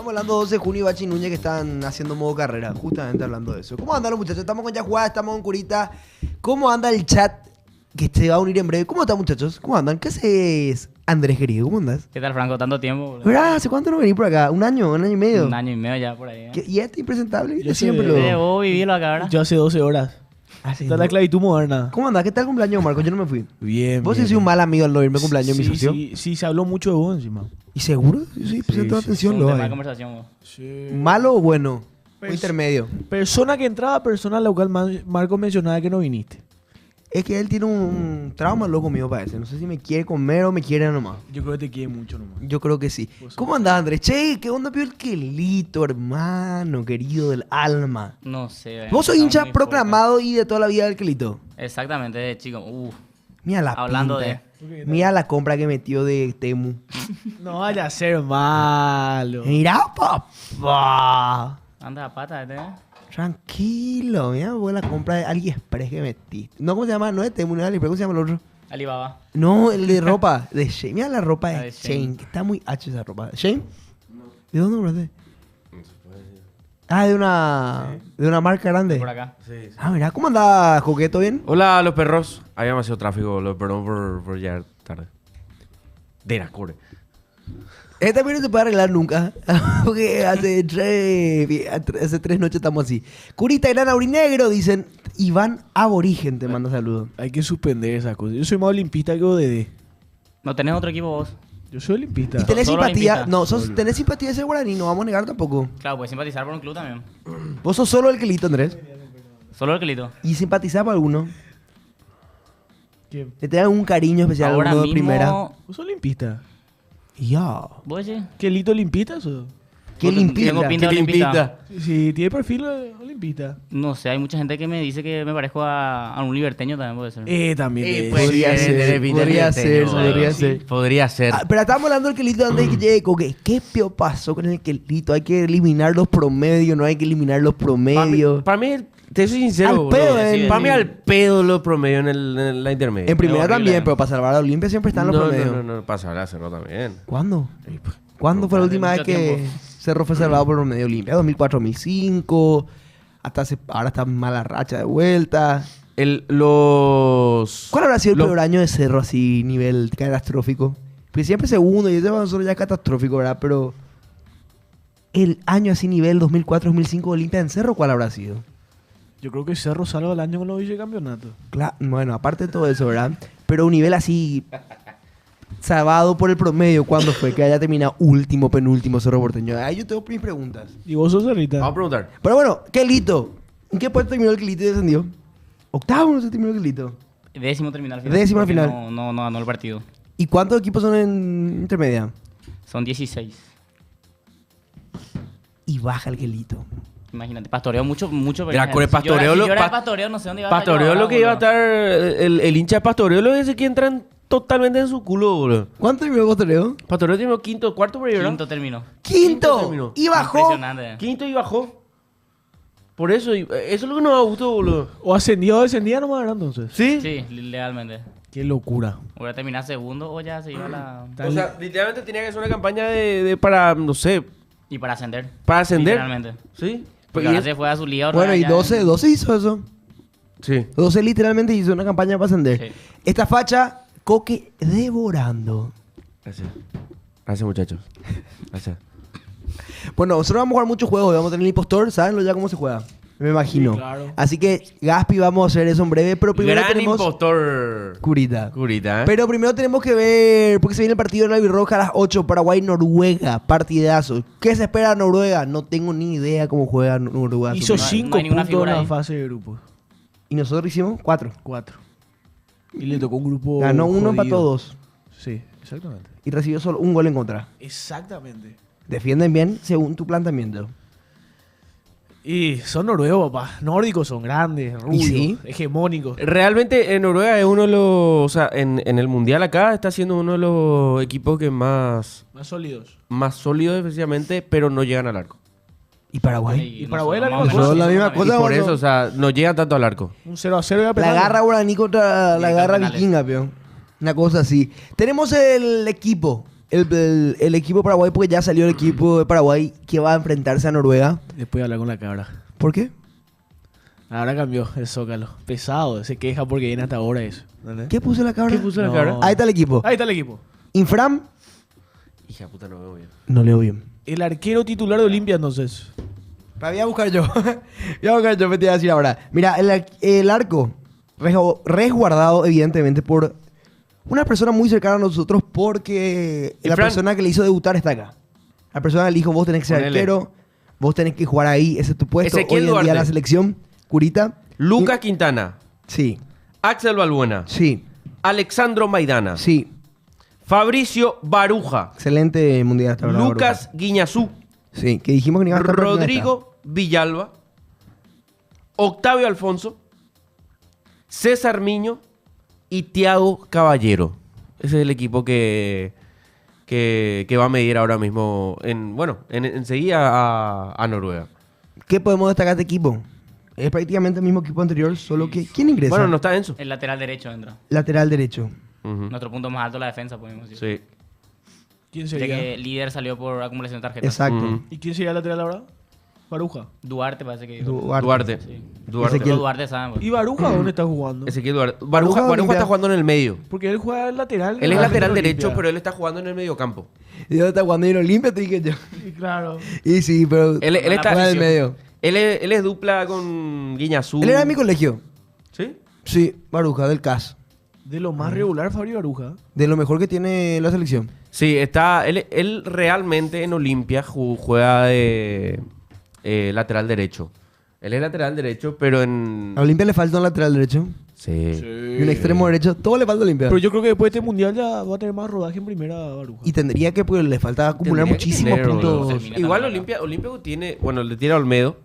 Estamos hablando 12 de junio y Bachi Núñez que están haciendo modo carrera. Justamente hablando de eso. ¿Cómo andan los muchachos? Estamos con Yajuá, estamos con Curita. ¿Cómo anda el chat que se va a unir en breve? ¿Cómo están, muchachos? ¿Cómo andan? ¿Qué haces, Andrés, querido? ¿Cómo andas? ¿Qué tal, Franco? Tanto tiempo, boludo. ¿Verdad? ¿Hace cuánto no venís por acá? ¿Un año y medio? Un año y medio ya por ahí. ¿Eh? ¿Y este impresentable? Yo siempre sé. lo... Vos vivirlo acá, ¿verdad? Yo hace 12 horas. sí, Está la esclavitud moderna. ¿Cómo andás? ¿Qué tal el cumpleaños, Marco? Yo no me fui. Bien, Vos bien. sí sos un mal amigo al no irme cumpleaños, mi Sí, socio. sí, se habló mucho de vos encima. ¿Y seguro? Sí, presento sí, atención, Un lo tema de hay. conversación, vos. Sí. ¿Malo o bueno? O Pers- intermedio. Persona que entraba, persona a la cual Marco mencionaba que no viniste. Es que él tiene un trauma loco mío, parece. No sé si me quiere comer o me quiere nomás. Yo creo que te quiere mucho nomás. Yo creo que sí. Vos sos- ¿Cómo andás, Andrés? Che, ¿qué onda, pio el quelito, hermano, querido del alma? No sé. Vos sos está hincha muy proclamado y de toda la vida del quelito. fuerte. Exactamente, de chico. Mira la Hablando pinta. Mira la compra que metió de Temu. No vaya a ser malo. Mira, papá. Anda a pata, ¿eh? Tranquilo, mira vos la compra de AliExpress que metiste. No, ¿cómo se llama? No es Temu, no es AliExpress, ¿cómo se llama el otro? Alibaba. No, el de ropa, de Shane. Mira la ropa La de de Shane, Shein. que está muy H esa ropa. ¿Shane? ¿De dónde compraste? Ah, de una marca grande. Por acá. Ah, mira, ¿cómo anda, Joqueto? ¿Bien? Hola, los perros. Había demasiado tráfico, perdón por llegar tarde. De la core. Este también no se puede arreglar nunca. Porque hace tres noches estamos así. Curita Gran Aurinegro, dicen. Iván Aborigen te manda saludos. Hay que suspender esa cosa. Yo soy más olimpista que ODD. ¿No tenés otro equipo vos? Yo soy olimpista. ¿Y tenés Solo simpatía? olimpista. No, tenés simpatía de ese guaraní, no vamos a negar tampoco. Claro, puedes simpatizar por un club también. Vos sos solo el quelito, Andrés. Solo el Quelito. ¿Y simpatizás por alguno? ¿Quién? ¿Le te dan un cariño especial a Ahora alguno de mismo... primera? Vos sos olimpista. Ya. ¿Vos sí? ¿Qué lito olimpista sos? ¿Qué Tengo limpita? pinta de olimpista. Sí, tiene perfil olimpista. No sé, hay mucha gente que me dice que me parezco a un liberteño también puede ser. También. Podría ser, podría ser. Podría ser. Ah, pero estamos hablando del quelito antes de que llegue Coque. ¿Qué pio pasó con el quelito? Hay que eliminar los promedios, no hay que eliminar los promedios. Para mí, te soy sincero, Al bro. pedo, Para mí al pedo los promedios en la intermedia. En primera horrible. también, pero para salvar a Olimpia siempre están los promedios. No, para saber hacerlo también. ¿Cuándo? ¿Cuándo fue la Hace última vez mucho que tiempo. Cerro fue salvado por promedio Olimpia? 2004, 2005. Ahora está en mala racha de vuelta. ¿Cuál habrá sido el los- peor año de Cerro así, nivel catastrófico? Pues siempre segundo y ese para nosotros ya es catastrófico, ¿verdad? Pero el año así nivel 2004-2005 Olimpia en Cerro, ¿cuál habrá sido? Yo creo que Cerro salva el año con los vicecampeonatos. Bueno, aparte de todo eso, ¿verdad? Pero un nivel así salvado por el promedio, ¿cuándo fue? Que haya terminado último, penúltimo Cerro Porteño. Ahí yo tengo mis preguntas. ¿Y vos sos Cerrita? Vamos a preguntar. Pero bueno, Quelito. ¿En qué puesto terminó el Quelito y descendió? Octavo no se terminó el Quelito. Décimo terminal. Décimo al porque final. No ganó el partido. ¿Y cuántos equipos son en intermedia? Son 16. Y baja el Quelito. Imagínate, pastoreó mucho. Mira, con el pastoreo Si lo- yo era pa- pastoreo, no sé dónde iba a estar. Pastoreo yo lo ahora, que iba a boludo. estar. El hincha de Pastoreo lo ese que entran totalmente en su culo, boludo. ¿Cuánto terminó el pastoreo? Pastoreo tiene quinto, cuarto por ahí, ¿verdad? Quinto terminó. ¡Quinto! terminó. Y bajó. Impresionante. Quinto y bajó. Por eso, eso es lo que nos gustó, boludo. ¿O ascendió o descendía nomás, ¿verdad? Entonces. ¿Sí? Sí, legalmente. Qué locura. Hubiera terminado segundo o ya se iba a la... O sea, literalmente tenía que hacer una campaña de para, no sé, Y para ascender. para ascender. Literalmente. ¿Sí? Porque Y ahora es- se fue a su liga. Bueno, ahora y ya- 12 hizo eso. Sí. 12 literalmente hizo una campaña para ascender. Sí. Esta facha, Coque devorando. Gracias. Gracias, muchachos. Gracias. Bueno, nosotros vamos a jugar muchos juegos. Vamos a tener el impostor. ¿Saben ya cómo se juega? Me imagino. Sí, claro. Así que, Gaspi, vamos a hacer eso en breve. Pero primero Gran tenemos... impostor. Curita. Curita, ¿eh? Pero primero tenemos que ver, porque se viene el partido de la Albirroja a las 8, Paraguay-Noruega, partidazo. ¿Qué se espera de Noruega? No tengo ni idea cómo juega Noruega. Hizo no hay- 5 no hay ninguna puntos en figura la ahí. fase de grupos. Y nosotros hicimos 4. 4. Y le tocó un grupo. Ganó uno, jodido. empató 2. Sí, exactamente. Y recibió solo un gol en contra. Exactamente. Defienden bien según tu planteamiento. Y son noruegos, papá. Nórdicos son grandes, rubios, sí? hegemónicos. Realmente en Noruega es uno de los... O sea, en el Mundial acá está siendo uno de los equipos que más sólidos. sólidos defensivamente, pero no llegan al arco. ¿Y Paraguay? Y Paraguay la nosotros misma más o cosa. menos La misma también. cosa. Y por vamos a- eso, o sea, no llegan tanto al arco. Un 0-0 y a La penales. garra guaraní contra la Directo a garra penales. vikinga, peón. Una cosa así. Tenemos el equipo. el equipo de Paraguay, porque ya salió el equipo de Paraguay que va a enfrentarse a Noruega. Después de hablar con la cabra. ¿Por qué? Ahora cambió el Zócalo. Pesado, se queja porque viene hasta ahora eso. ¿Entendés? ¿Qué puso la cabra? ¿Qué puso la No. cara? Ahí está el equipo. Ahí está el equipo. Infram, Hija de puta, no veo bien. no leo bien. El arquero titular de Olimpia, entonces. Voy a buscar yo. Voy a buscar yo, me te iba a decir ahora. Mira, el arco resguardado, evidentemente, por una persona muy cercana a nosotros, porque ¿Y la Fran? persona que le hizo debutar está acá. La persona que le dijo, vos tenés que ser Ponele. arquero, vos tenés que jugar ahí, ese es tu puesto. Ezequiel Hoy en día Duarte. la selección, Curita. Lucas Quintana, Sí, Axel Balbuena, sí, Alexandro Maidana, sí. Fabricio Baruja, Excelente mundial hasta ahora. Lucas Guiñazú, Baruja. Sí, que dijimos que no iba a estar, pero no está. Rodrigo Villalba, Octavio Alfonso, César Miño y Thiago Caballero. Ese es el equipo que va a medir ahora mismo, enseguida a Noruega. ¿Qué podemos destacar de este equipo? Es prácticamente el mismo equipo anterior, solo que... ¿Quién ingresa? Bueno, no está Enzo. El lateral derecho entra. Lateral derecho. Ujú. Nuestro punto más alto es la defensa, podemos decir. Sí. ¿Quién Ya sería? que el líder salió por acumulación de tarjetas. Exacto. Ujú. ¿Y quién sería el lateral ahora? Baruja. Duarte parece que... Duarte. Sí. Duarte. Ezequiel. Solo Duarte saben. pues. ¿Y Baruja dónde está jugando? Ezequiel Duarte. Baruja Baruja Olimpia. está jugando en el medio. Porque él juega el lateral. Él es Ah, lateral en derecho, Olimpia. pero él está jugando en el mediocampo. ¿Y dónde está jugando en Olimpia? Te dije yo. Sí, claro. Y sí, pero... Él está... juega en el medio. Él es dupla con Guiñazú. Él era de mi colegio. ¿Sí? Sí, Baruja, del CAS. De lo más regular, Fabio Baruja. De lo mejor que tiene la selección. Sí, está... Él realmente en Olimpia juega de lateral derecho. Él es lateral derecho, pero en... A Olimpia le falta un lateral derecho. Sí. Y un extremo derecho. Todo le falta a Olimpia. Pero yo creo que después de este mundial ya va a tener más rodaje en primera Baruja. Y tendría que, pues, le falta acumular Tendría que muchísimos tener, puntos. boludo. Igual Termina Olimpia tiene... Bueno, le tiene a Olmedo.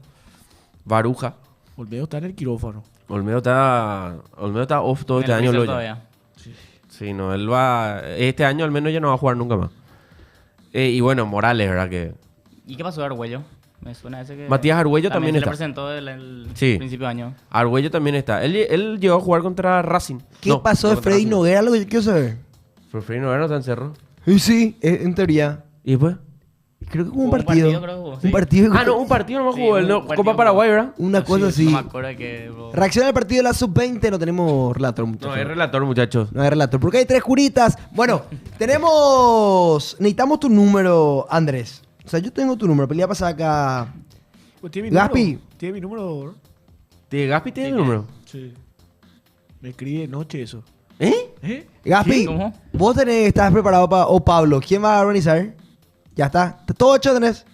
Baruja. Olmedo está en el quirófano. Olmedo está off todo En este el año. freezer Loya. todavía. Sí, no, él va... Este año al menos ya no va a jugar nunca más. Y bueno, Morales, ¿verdad? Que ¿Y qué pasó de Argüello? Me suena ese que... Matías Argüello también se está. le presentó el Sí. principio de año. Argüello también está. Él llegó a jugar contra Racing. ¿Qué No, pasó no de contra Freddy Racing. Noguera? Lo que yo quiero saber. Pero Freddy Noguera no está en Cerro. Y sí, en teoría. ¿Y después? Creo que hubo un Hubo un partido. partido, creo que hubo, Un sí. partido. Ah, no, un partido no Sí, jugó él. un No, partido Copa jugó. Paraguay, ¿verdad? Una cosa así. No me acuerdo que... Reacciona al partido de la sub-20. No tenemos relator, No, muchachos. es relator, muchachos. No hay relator. Porque hay 3 curitas. Bueno, tenemos... Necesitamos tu número, Andrés. O sea, yo tengo tu número. Pelea pasada acá. Pues tiene mi Gaspi. número. Tiene mi número, bro. ¿Gaspi tiene el número? Sí. Me escribe de noche eso. ¿Eh? ¿Eh? Gaspi, ¿Cómo? vos estás preparado para... O Pablo, ¿quién va a organizar? Ya está. Todo hecho tenés.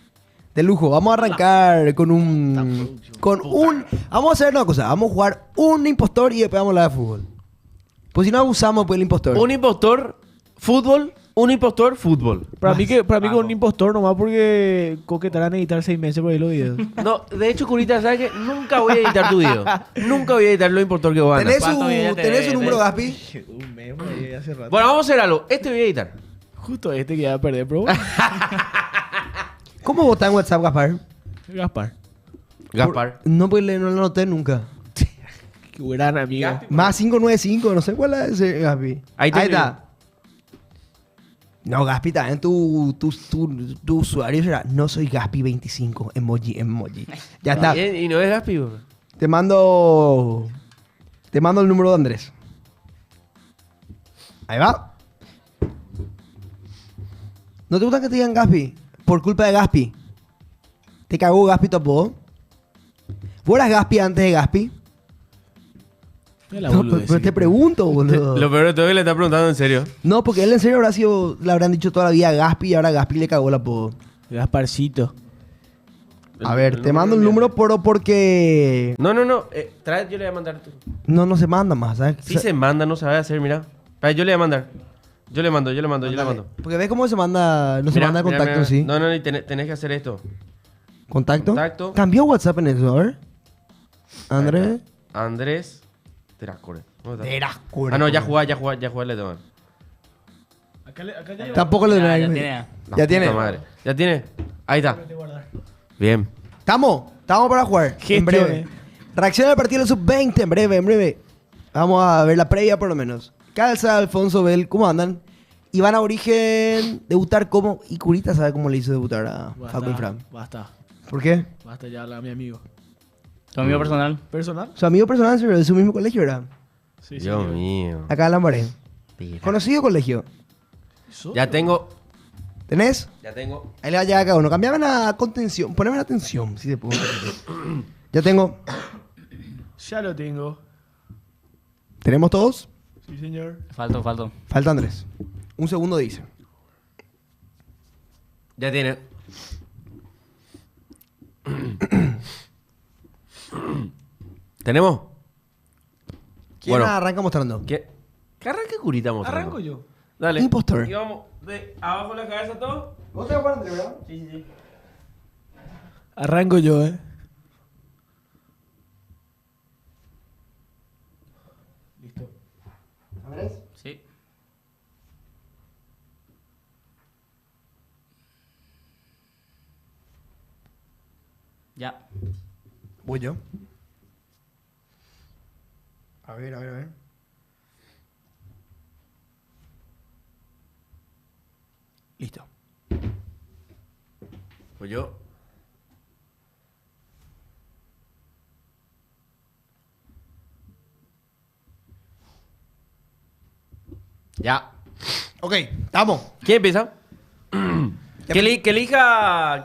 De lujo. Vamos a arrancar con un... Vamos a hacer una cosa. Vamos a jugar un impostor y después vamos a hablar de fútbol. Pues si no abusamos, pues el impostor. Un impostor, fútbol. Un impostor, fútbol. Para mí con un impostor nomás porque coquetarán editar 6 meses por ahí los videos. No, de hecho, Curita, ¿sabes qué? Nunca voy a editar tu video. Nunca voy a editar lo impostor que vos andas. ¿Tenés su número, Gaspi? Un mes por ahí hace rato. Bueno, vamos a hacer algo. Este voy a editar. Justo este que iba a perder, bro. ¿Cómo votás en WhatsApp, Gaspar? Gaspar. Gaspar. No, pues no lo anoté nunca. Qué gran amiga. Más 595, no sé cuál es ese, Gaspi. Ahí te está. No, Gaspi, también tu usuario será no soy Gaspi25, emoji. Ya está. Y no es Gaspi, bro. Te mando el número de Andrés. Ahí va. ¿No te gusta que te digan Gaspi? Por culpa de Gaspi. ¿Te cagó Gaspi tu apodo? ¿Vos eras Gaspi antes de Gaspi? No, pero te pregunto, boludo. Lo peor de todo es que le está preguntando en serio. No, porque él en serio le habrán dicho toda la vida a Gaspi y ahora Gaspi le cagó el apodo. Gasparcito. A ver, te mando el número porque... No. Trae, yo le voy a mandar. No se manda más, ¿sabes? Sí se manda, no sabe hacer, mira. Espera, yo le voy a mandar. Yo le mando. Mándale. Porque ves cómo se manda... No se Mira, manda mira, contacto, mira. sí. No, y tenés que hacer esto. ¿Contacto? Contacto. ¿Cambió WhatsApp en eso? A ver. Andrés. Andrés Terascore. ¿Dónde está? Terascore. Ah, no, ya jugué le tengo. Acá ya Tampoco lo Ya tenés. tiene. Ya tiene. Puta madre. ¿Ya tiene? Ahí está. Bien. Estamos para jugar. En breve. Reacciona al partido del sub-20 en breve. Vamos a ver la previa por lo menos. Calza, Alfonso, Bel, ¿cómo andan? Y van a Origen debutar como... Y Curita sabe cómo le hizo debutar a Facu y Fran. Basta. ¿Por qué? Basta ya hablar a mi amigo. Tu amigo personal. ¿Personal? Su amigo personal es de su mismo colegio, ¿verdad? Sí, Dios mío. Acá en Lambaré. Tira. Conocido colegio. Ya tengo. ¿Tenés? Ya tengo. Ahí le va a llegar a cada uno. Cambiame la contención. Poneme la atención, si se puede. Ya tengo. Ya lo tengo. ¿Tenemos todos? Sí, señor. Falto. Falta Andrés. Un segundo dice. Ya tiene. ¿Tenemos? ¿Quién Bueno. arranca mostrando? ¿Qué arranque Curita mostrando? Arranco yo. Dale. Impostor. Y vamos de abajo la cabeza todo. ¿Vos te acuerdas, Andrés, verdad? Sí. Arranco yo, Listo. Andrés. Sí. Ya. Voy yo. A ver. Listo. Pues yo. Ya. Ok, estamos. ¿Quién empieza? Que elija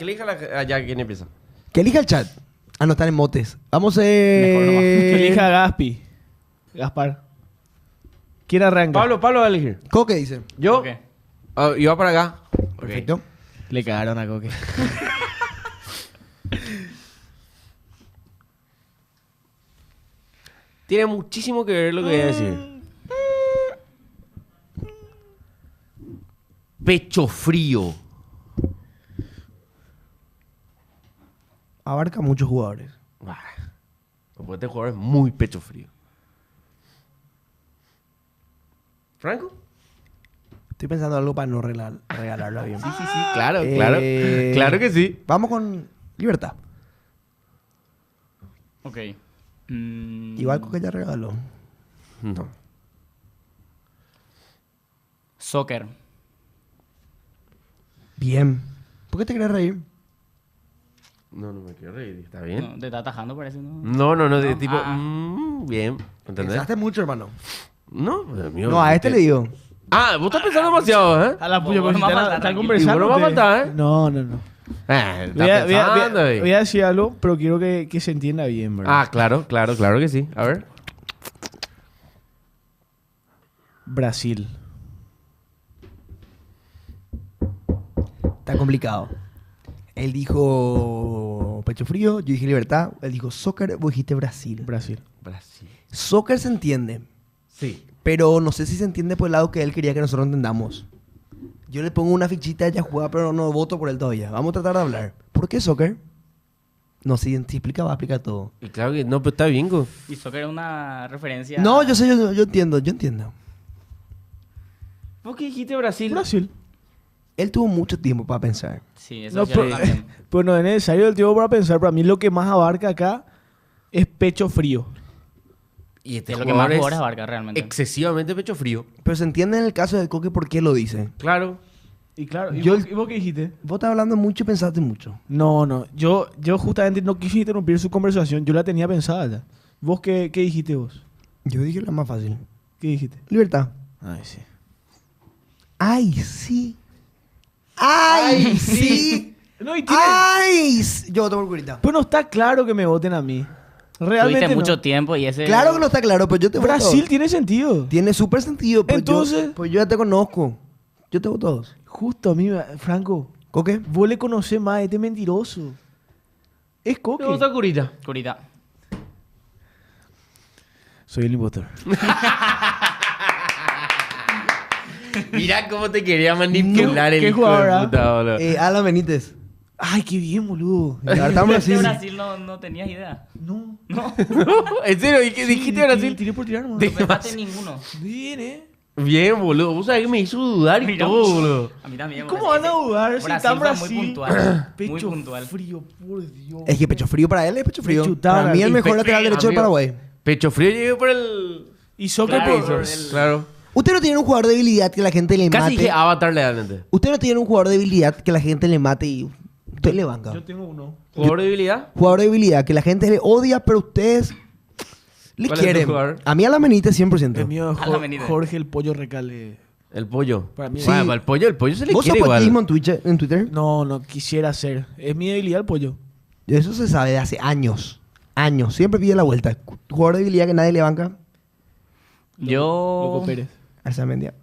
ya, ¿quién empieza? Que elija el chat. Ah, no, están en motes. Vamos Mejor nomás. Que elija a Gaspi. Gaspar. ¿Quién arranca? Pablo va a elegir. Coque dice. ¿Yo? Ok. Y va para acá. Perfecto. Le cagaron a Coque. Tiene muchísimo que ver lo que voy a decir. Pecho frío. Abarca muchos jugadores. Porque este jugador es muy pecho frío. ¿Franco? Estoy pensando algo para no regalarlo bien. Sí, claro, Eh, Claro que sí. Vamos con Libertad. Ok. Igual Coque ya regaló. No. Soccer. Bien. ¿Por qué te querés reír? No me quiero reír. ¿Está bien? No, te está atajando, parece, ¿no? No, de No, tipo... ah. Bien. ¿Entendés? Pensaste mucho, hermano. No, Dios mío, No, a este le digo. Ah, vos estás pensando demasiado, ¿eh? A la puya, Vos pues no si va a están faltar, tranquilo. conversando. Y vos no va a faltar, ¿eh? No. Estás Voy a pensando ahí. decir algo, pero quiero que se entienda bien, ¿verdad? Ah, claro que sí. A ver. Brasil. Está complicado. Él dijo pecho frío, yo dije Libertad. Él dijo soccer, vos dijiste Brasil. Brasil. Brasil. Soccer se entiende, Sí. pero no sé si se entiende por el lado que él quería que nosotros entendamos. Yo le pongo una fichita a ella juega, pero no voto por él todavía. Vamos a tratar de hablar. ¿Por qué soccer? No, si explica, va a explicar todo. Y claro que no, pero está bien, go. Y soccer es una referencia... No, yo sé, yo entiendo. ¿Vos qué dijiste Brasil? Brasil. Él tuvo mucho tiempo para pensar. Sí, eso No, sí pero, también. pues no es necesario el tiempo para pensar. Para mí lo que más abarca acá es pecho frío. Y este Es lo que más jugador jugadores abarca realmente. excesivamente pecho frío. Pero se entiende en el caso de Coque por qué lo dice. Claro. Y claro, ¿y Yo- vos qué dijiste? Vos estás hablando mucho y pensaste mucho. No. Yo justamente no quise interrumpir su conversación. Yo la tenía pensada ya. ¿Vos qué dijiste vos? Yo dije la más fácil. ¿Qué dijiste? Libertad. Ay, sí. ¡Ay, sí! ¡Ay, sí! No, y tiene... ¡Ay! Yo voto por Curita. Pues no está claro que me voten a mí. Realmente Tuviste no. mucho tiempo y ese... Claro que no está claro, pero yo te voto. Brasil tiene sentido. Tiene súper sentido. Pero Entonces- pues yo ya te conozco. Yo te voto todos. Justo a mí, Franco. ¿Coque? Vos le conocés más a este mentiroso. Es Coque. Me gusta Curita. Curita. Soy el impostor. Mira cómo te quería manipular ¿Qué el hijo jugador, de ah? puta, boludo. Alan Benítez. Ay, qué bien, boludo. Ahora estamos así. De Brasil no tenías idea. No. No. ¿En serio? ¿Y qué dijiste Brasil? Tiré por tirar, No nomás. pensaste en ninguno. Bien, Bien, boludo. Vos sabés que me hizo dudar y Mira, todo, boludo. A mí también. ¿Cómo van a dudar si Brasil está fue Brasil? muy puntual. Muy Pecho puntual. frío, por Dios. Es que pecho frío para él es pecho frío. Me chutaron Para mí el aquí. mejor lateral derecho del Amigo, Paraguay. Pecho frío llegué por el... Y soccer Claro, por... el- Claro. Usted no tiene un jugador de habilidad que la gente le Casi mate. dije Avatar legalmente. Usted no tiene un jugador de habilidad que la gente le mate y usted le banca. Yo tengo uno. ¿Jugador de debilidad? Jugador de habilidad que la gente le odia, pero ustedes le ¿Cuál es tu quieren. jugador? A mí a la menita 100%. El mío es A la avenida. Jorge el Pollo Recale. El pollo. Para mí- Bueno, Sí. para el pollo se le ¿Vos sos quiere igual. pollismo en Twitter? No, no quisiera ser. Es mi debilidad el pollo. Eso se sabe de hace años. Años. Siempre pide la vuelta. Jugador de habilidad que nadie le banca. Yo... Loco Pérez. Arzamendia.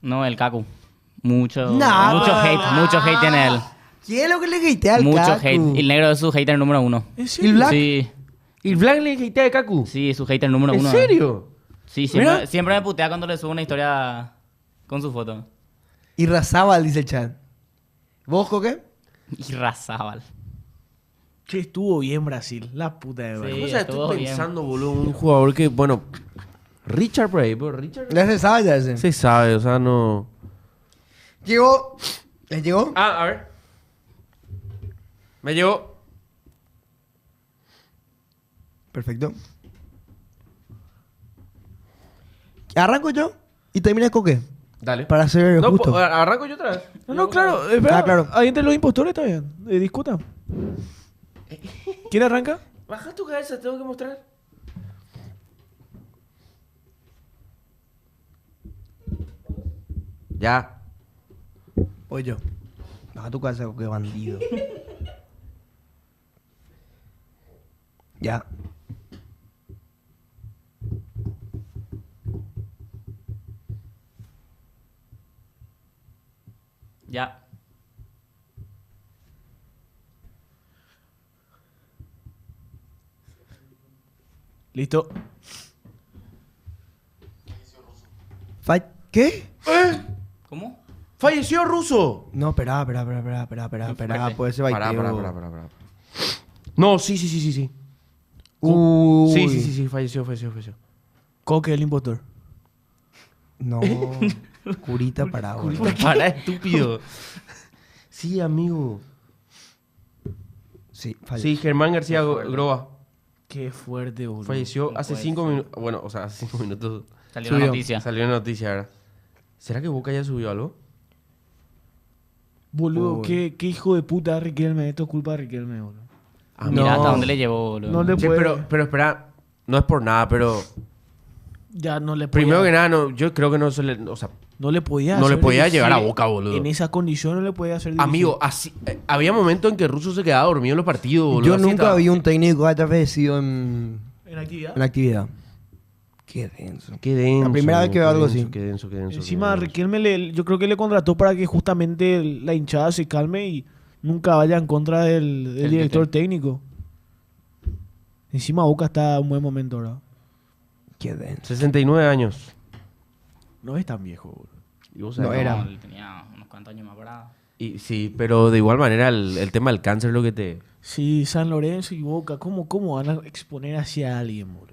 No, el Kaku. Mucho, No. mucho hate tiene él. ¿Quién es lo que le hatea al Mucho Kaku? hate. El negro es su hater número 1. ¿En ¿Y serio? Black? Sí, ¿Y Black le hatea de Kaku? sí, es su hater número 1. ¿En serio? Sí, Mira. siempre me putea cuando le subo una historia con su foto. Y Razabal, dice el chat. ¿Vos, Coque? Y Razábal. Che, estuvo bien Brasil. La puta de verdad. Sí. O sea, estuvo estoy bien. pensando, boludo, un jugador que, bueno... Richard por ahí, pero Richard... Ya se sabe, ya ese. Se sabe, o sea, no... Llegó. ¿Les llegó? Ah, a ver. Me llegó. Perfecto. Arranco yo y termina Coque. Dale. Para ser No, justo. arranco yo otra vez. No, claro. Espera. Ah, claro. Ahí entre los impostores está bien. Discutan. ¿Quién arranca? Baja tu cabeza, tengo que mostrar. Ya. Voy yo. Baja tu casa, Coque, bandido. Ya. Ya. Listo. ¿Qué? ¿Cómo? ¡Falleció Russo! No, espera. fuerte. Puede ser Pará, baiteo. pará. No, sí. Uy. Sí, falleció. Coque el impostor. No. Curita para ahora. Pará, estúpido. Sí, amigo. Sí, falló. Sí, Germán García Groba. Qué fuerte, boludo. Falleció No hace puede 5 ser. minutos. Bueno, o sea, hace 5 minutos. Salió Subió. una noticia. Salió una noticia ahora. ¿Será que Boca ya subió algo? Boludo, Uy. qué hijo de puta Riquelme. Esto es culpa de Riquelme, boludo. Ah, Mira No. hasta dónde le llevó, boludo. No le Che, puede. pero espera, no es por nada, pero Ya no le podía. primero que nada, no, yo creo que no se le. O sea, No le podía No le hacer podía dirigir. llegar a Boca, boludo. En esa condición no le podía hacer dirigir. amigo, así, había momentos en que Russo se quedaba dormido en los partidos, boludo. Yo así nunca estaba. vi un técnico que haya fallecido en En actividad. la actividad. Qué denso. Qué denso. La primera vez que veo algo así. Qué denso. Encima, qué denso. Riquelme yo creo que le contrató para que justamente la hinchada se calme y nunca vaya en contra del El director DT. técnico. Encima Boca está en un buen momento ahora. Qué denso. 69 años. No es tan viejo, boludo. Y vos No sabés, era. Él tenía unos cuantos años más parado. Y, sí, pero de igual manera el tema del cáncer es lo que te... Sí, San Lorenzo y Boca, ¿cómo van a exponer hacia alguien, boludo?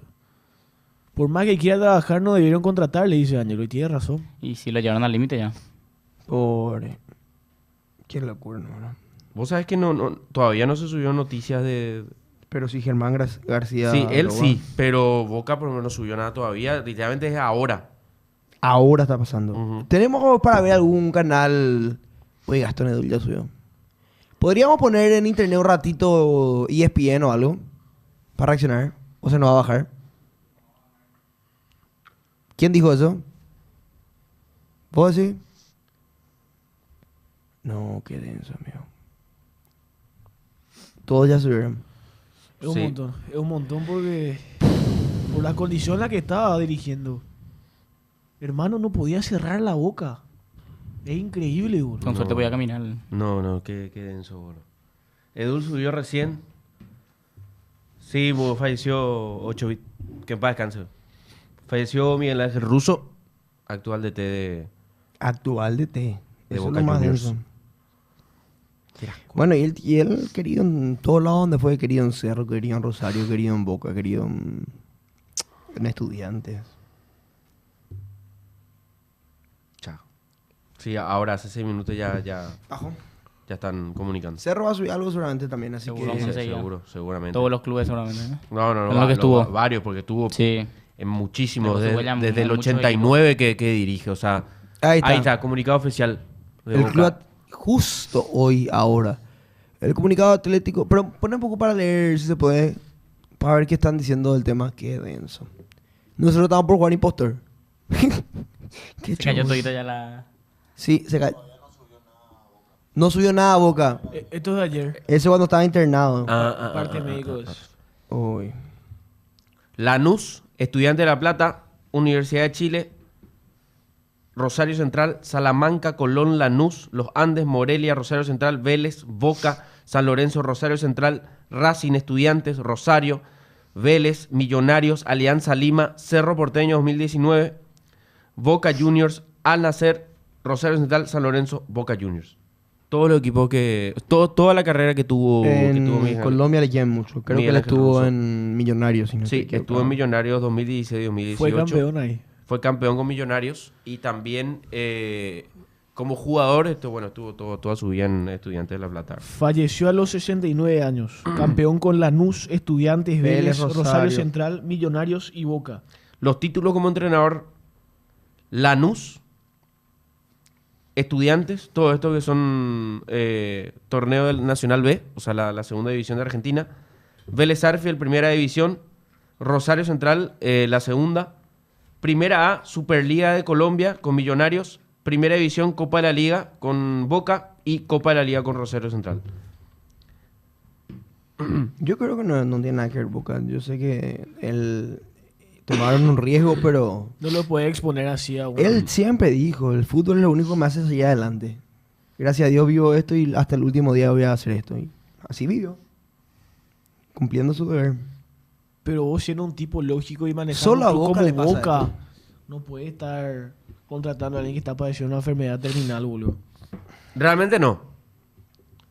Por más que quiera trabajar, no debieron contratarle, dice Ángelo, y tiene razón. Y sí lo llevaron al límite ya. Pobre. Qué locura, ¿no? Vos sabés que todavía no se subió noticias de... Pero sí, Germán García. Sí, él Roa. sí, pero Boca por lo menos no subió nada todavía. Literalmente es ahora. Ahora está pasando. Ujú. Tenemos para ver algún canal. Oye, Gastón Edul ya subió. Podríamos poner en internet un ratito ESPN o algo. Para reaccionar. O se nos va a bajar. ¿Quién dijo eso? ¿Vos decís? No, qué denso, amigo. Todos ya subieron. Es Sí. un montón porque por la condición en la que estaba dirigiendo. Hermano, no podía cerrar la boca. Es increíble, boludo. Con suerte No. voy a caminar. No, qué denso, boludo. Edul subió recién. Sí, falleció 8 bit. Que en paz descanse. Falleció Miguel Ángel Russo, actual DT de... Actual de T. De Eso es Boca lo más Juniors. denso. Bueno, y él querido en todos lados donde fue, querido en Cerro, querido en Rosario, querido en Boca, querido en Estudiantes. Chao. Sí, ahora hace 6 minutos ya Bajo. están comunicando. Cerro va a subir algo seguramente también, así Seguro, que... vamos a seguir. Seguro, seguramente. Todos los clubes seguramente. ¿no? No, En lo que estuvo. varios, porque tuvo... Sí. en muchísimos, Pero Huella desde el muchos 89 que dirige. O sea, Ahí ahí está. está, comunicado oficial de El Boca. club justo hoy, ahora. El comunicado atlético. Pero pone un poco para leer, si se puede. Para ver qué están diciendo del tema. Qué denso. Nosotros estamos por Juan Impostor. Qué Se cayó chamo. todito ya la... Sí, se cayó. No subió nada a Boca. Esto es de ayer. Eso cuando estaba internado. Parte médicos. Uy. Lanús, Estudiante de La Plata, Universidad de Chile, Rosario Central, Salamanca, Colón, Lanús, Los Andes, Morelia, Rosario Central, Vélez, Boca, San Lorenzo, Rosario Central, Racing, Estudiantes, Rosario, Vélez, Millonarios, Alianza Lima, Cerro Porteño 2019, Boca Juniors, Al Nacer, Rosario Central, San Lorenzo, Boca Juniors. Todos los equipos que... toda la carrera que tuvo En Miguel. Colombia le quieren mucho. Creo Miguel que él Ángel estuvo Russo. en Millonarios. Si no Sí, estoy estuvo en equivocado. Millonarios 2016-2018. Fue campeón ahí. Fue campeón con Millonarios y también como jugador, estuvo toda su vida en Estudiantes de La Plata. Falleció a los 69 años. Campeón con Lanús, Estudiantes, Vélez, Vélez, Rosario. Rosario Central, Millonarios y Boca. Los títulos como entrenador, Lanús, Estudiantes, todo esto que son torneo del Nacional B, o sea, la segunda división de Argentina, Vélez Sarsfield, primera división, Rosario Central, la segunda, Primera A, Superliga de Colombia con Millonarios, Primera División, Copa de la Liga con Boca y Copa de la Liga con Rosario Central. Yo creo que no tiene nada que ver Boca. Yo sé que él tomaron un riesgo, pero No lo puede exponer así a uno. él siempre dijo, el fútbol es lo único que me hace seguir adelante. Gracias a Dios vivo esto y hasta el último día voy a hacer esto. Y así vivió. Cumpliendo su deber. Pero vos siendo un tipo lógico y manejando Solo a un club Boca como le pasa Boca, esto. no puede estar contratando a alguien que está padeciendo una enfermedad terminal, boludo. Realmente no.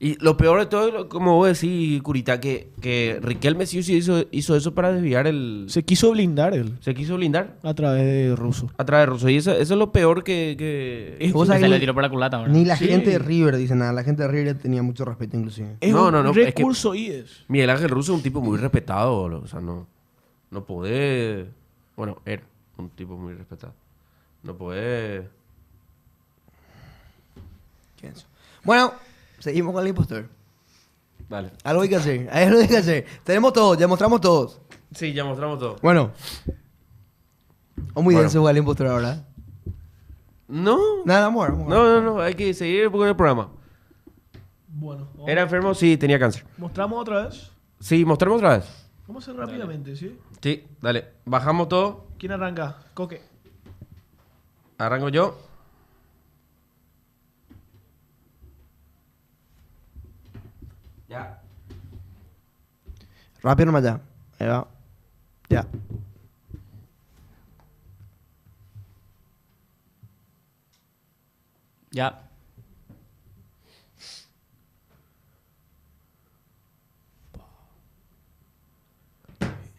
Y lo peor de todo, como vos decís, Curita, que Riquelme sí hizo eso para desviar el... Se quiso blindar él Se quiso blindar a través de Russo. a través de Russo. Y eso es lo peor que... Es- Vos Se sabés le que tiró por la culata, ¿verdad? ni la Sí. gente de River dice nada. La gente de River tenía mucho respeto inclusive. Es No, un no, no, es que- recurso IES. Miguel Ángel Russo es un tipo muy respetado, boludo. O sea, no puede... Bueno, era un tipo muy respetado. No puede... Bueno, seguimos con el impostor. Vale. Algo hay que hacer. Hay algo hay que hacer. Tenemos todos, ya mostramos todos. Sí, ya mostramos todo. Bueno. O muy Bueno. denso jugar el impostor ahora. No. Nada, amor. No, hay que seguir con el programa. Bueno, vamos- ¿Era enfermo? Sí, tenía cáncer. mostramos otra vez. Sí, mostramos otra vez. Vamos a hacer rápidamente, ¿sí? Sí, dale. Bajamos todo. ¿Quién arranca? Coque. Arranco yo. Ya. Rápido nomás ya. Ahí va. Ya. Ya.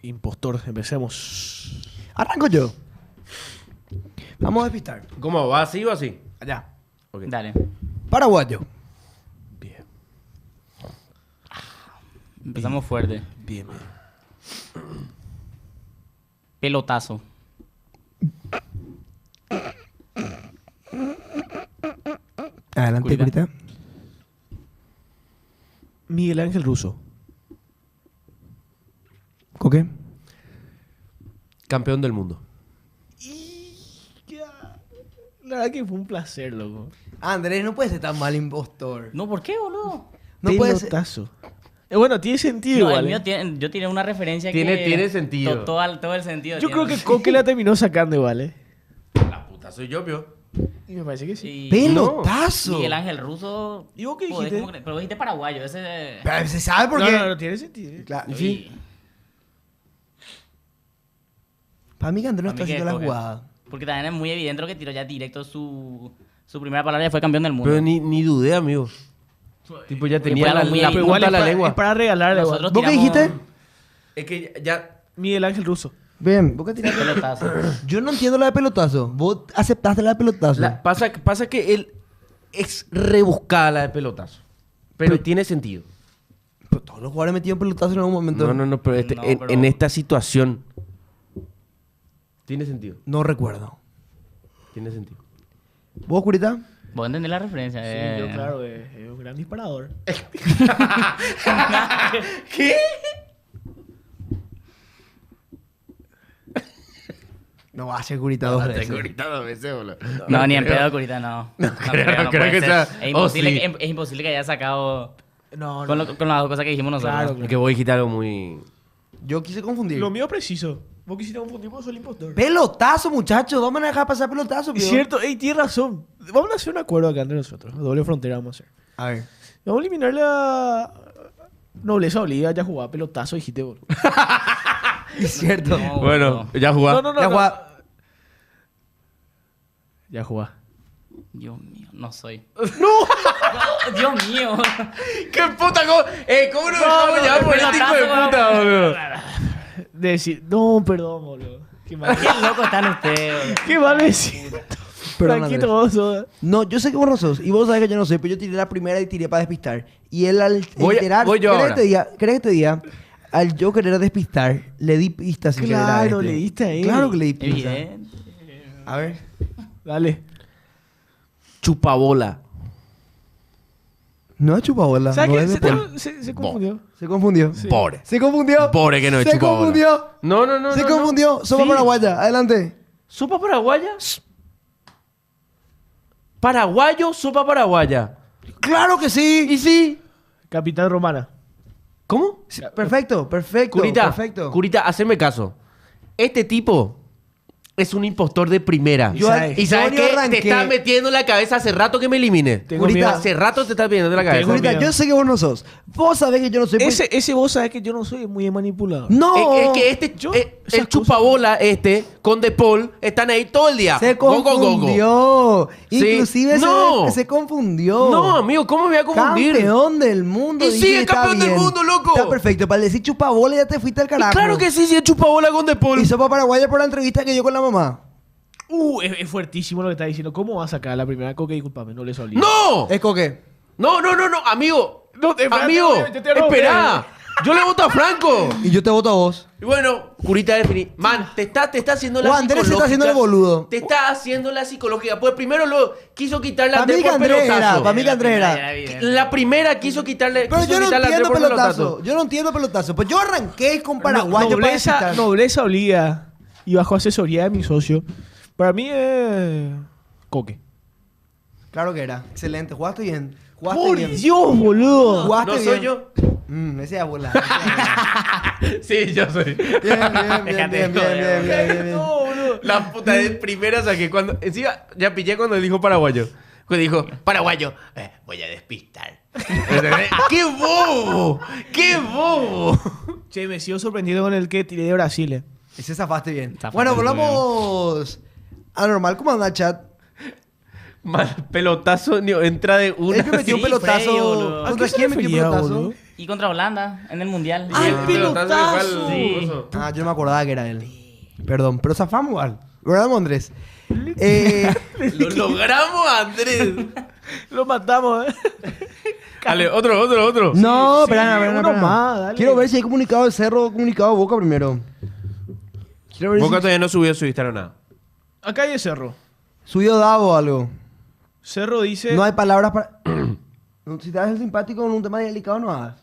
Impostor, empecemos. Arranco yo. Vamos a despistar. ¿Cómo? ¿Va así o así? Allá. Ok. Dale. Paraguayo. Bien, Empezamos fuerte. bien. Pelotazo. Adelante, Curita. Curita. Miguel Ángel Russo. Coque. Campeón del mundo. La verdad que fue un placer, loco. Andrés, no puede ser tan mal impostor. No, ¿por qué, boludo? No puede ser. Pelotazo. Bueno, tiene sentido No, el igual. mío ¿eh? yo tiré una referencia Tiene- que... tiene sentido. Todo el sentido. Yo tiene. creo que Coque la terminó sacando igual, ¿eh? La puta soy yo, pio. Y me parece que sí. Sí. ¡Pelotazo! Miguel Ángel Russo... ¿Y vos qué podés dijiste? como que- pero vos dijiste paraguayo, ese... Pero se sabe por No, qué. no, no, tiene sentido. Claro, Sí. Para mí que Andrés no Para está mí que haciendo la Coque. jugada. Porque también es muy evidente lo que tiró ya directo su primera palabra y fue campeón del mundo. Pero ni dudé, amigo. Tipo, ya tenía fue la, algo muy la evidente. punta de es la para, lengua. es para regalarle. igual. Nosotros ¿Vos qué tiramos dijiste? Es que ya... Miguel Ángel Russo. Bien, ¿vos qué tiraste? pelotazo. Yo no entiendo la de pelotazo. Vos aceptaste la de pelotazo. Pasa que él es rebuscada la de pelotazo. Pero tiene sentido. Pero todos los jugadores metidos en pelotazo en algún momento. No, pero, No, en pero- esta situación... Tiene sentido. No recuerdo. Tiene sentido. ¿Vos, Curita? Vos entendés la referencia. Sí, yo claro, es un gran disparador. ¿Qué? No va a ser Curita dos veces. Dos veces, boludo. No, ni en pedo, Curita, no. No creo puede que ser. sea- Es imposible, sí. es imposible que haya sacado No, con, con las dos cosas que dijimos nosotros. Claro, Que vos dijiste algo muy... Yo quise confundir. Lo mío preciso. Vos quisiste confundir porque soy el impostor. Pelotazo, muchachos. Vamos a dejar pasar pelotazo, Es pío. cierto, ey, tienes razón. Vamos a hacer un acuerdo acá entre nosotros. Doble frontera vamos a hacer. A ver. Vamos a eliminar la nobleza obliga. Ya jugaba pelotazo, dijiste, boludo. Es cierto. No, Bueno, no. ya jugás. No. Ya juega- Ya jugá. Dios mío, no soy. ¡No! Dios mío. ¡Qué puta! ¿Cómo nos dejamos llevar por este hijo de puta, boludo? Decir, no, perdón, boludo. Qué mal. Qué loco están ustedes, boludo. Qué mal me siento. Perdón, Tranquilo, Andrés. vos sos. No, yo sé que vos no sos. Y vos sabés que yo no sé. Pero yo tiré la primera y tiré para despistar. Y él al Voy yo ¿Querés ahora. ¿Querés que te diga? Al yo querer despistar, le di pistas sin querer a Claro, este. le diste a él. Claro que le di pistas. Evidente. A ver. Dale. Chupabola. No es chupabola. ¿Sabes no qué? es Se, deporte. se confundió. Se confundió. Pobre. Se confundió. Pobre que no es Se chupabola. confundió. No. Se confundió. Sopa Sí. paraguaya. Adelante. ¿Sopa paraguaya? ¿Paraguayo? ¿Sopa paraguaya? Claro que sí. ¿Y sí? Capital Romana. ¿Cómo? Sí, perfecto. Perfecto. Curita, haceme caso. Este tipo es un impostor de primera. Yo- ¿Y sabes yo qué? arranqué. Te está metiendo en la cabeza hace rato que me elimines. Tengo Curita, miedo. Hace rato te está metiendo en la cabeza. Tengo Curita, miedo. yo sé que vos no sos. Vos sabés que yo no soy. pues- Ese vos sabés que yo no soy muy manipulador. No. Es que este, Yo- esas el chupabola con De Paul están ahí todo el día. Se Go, go, go, go. confundió. Sí. Inclusive No. se confundió. No, amigo, ¿cómo me voy a confundir? Campeón del mundo. Y dije sí, que es está campeón del bien. mundo, loco. Está perfecto. Para decir chupabola ya te fuiste al Y carajo. claro que sí, es chupabola con De Paul. Y sopa paraguaya por la entrevista que dio con la mamá. Es fuertísimo lo que está diciendo. ¿Cómo va a sacar la primera coca? Disculpame, no le solía. ¡No! ¿Es coque? No, amigo. No, Amigo, te rompe. espera. Yo le voto a Franco. Y yo te voto a vos. Y bueno, Curita definí. Man, te está haciendo la O Andrés se está psicológica. haciendo el boludo. Te está haciendo la psicológica. Pues primero lo quiso quitarle a Para mí Andrés que por Andrés era. pelotazo. Para mí que Andrés Era era. evidente. La primera quiso quitarle. Pero quiso yo no quitarle a Andrés entiendo por pelotazo. Yo no entiendo pelotazo. Pues yo arranqué con paraguayo para nobleza, desquitar. nobleza obliga. Y bajo asesoría de mi socio. Para mí es... Coque. Claro que era. Excelente. Jugaste bien. Jugaste ¡Por bien. Dios, boludo! Jugaste ¿No bien. soy yo? Ese es abuela. Sí, yo soy. Bien, bien, bien, Déjate bien, de joder, bien, bien. No, boludo. La puta de primera saqué cuando. Encima, ya pillé cuando dijo paraguayo. Cuando dijo, paraguayo, voy a despistar. ¡Qué bobo! ¡Qué bobo! Che, me sigo sorprendido con el que tiré de Brasil. Ese zafaste bien. Zafaste Bueno, muy volvamos a normal. ¿Cómo anda el chat? Mal pelotazo, ni entra de una. Es que metió un Sí, pelotazo. feo, boludo. ¿Contra ¿A qué quién se metió un refería, pelotazo? boludo? Y contra Holanda, en el Mundial. ¡Ah, el que fue pelotazo! al Sí. coso. Ah, yo no me acordaba que era él. Perdón, pero zafamos igual. ¿Verdad, Andrés? Lo logramos, Andrés. Lo matamos, Dale, otro. No, sí, espera, uno más, dale. Quiero ver si hay comunicado de Cerro o comunicado de Boca primero. Quiero ver Boca si todavía no subió a su Instagram nada. Acá hay Cerro. subió Davo o algo. Cerro dice... No hay palabras para... No, si te haces simpático con un tema delicado, no hagas.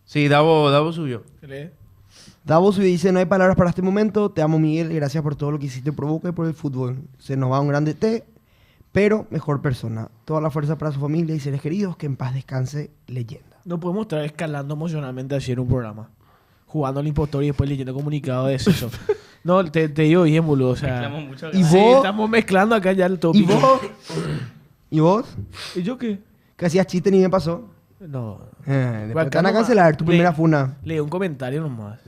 Sí, Davo subió. ¿Lee? Davo subió y dice, no hay palabras para este momento. Te amo, Miguel. Y gracias por todo lo que hiciste por Boca y por el fútbol. Se nos va un grande té, pero mejor persona. Toda la fuerza para su familia y seres queridos. Que en paz descanse, leyenda. No podemos estar escalando emocionalmente así en un programa. Jugando al impostor y después leyendo comunicado de eso. No, te digo bien, boludo. O sea, Mezclamos mucho. ¿Y sí, vos? estamos mezclando acá ya el ¿Y tópico. vos? ¿Y vos? ¿Y yo qué? Que hacías chiste ni me pasó. No. Después Acá te van a nomás cancelar tu le- primera funa. Leí un comentario nomás.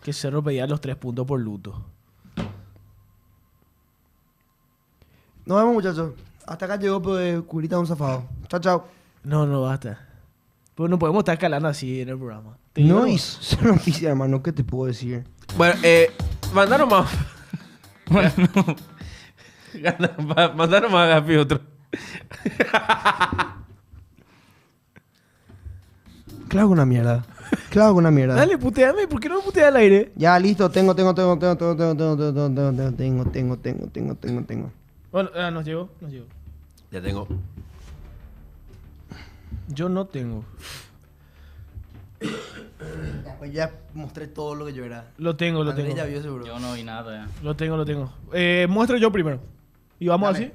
Que Cerro pedía los 3 puntos por luto. Nos vemos, muchachos. Hasta acá llegó pues, Curita de un zafado. Chao, chao. No, basta. Pues no podemos estar escalando así en el programa. Te digo No, nomás. y son noticias, hermano. ¿Qué te puedo decir? Bueno, mandaron más. Mandaron más a Gapi otro. Claro, una mierda. Claro, con una mierda. Dale, puteame. ¿Por qué no me putea al aire? Ya, listo, tengo. Bueno, Nos llegó. Ya tengo. Yo no tengo. Pues ya mostré todo lo que yo era. Lo tengo. Andrés ya vio seguro. Yo no vi nada todavía. Lo tengo. Muestro yo primero. Y vamos Dame. así.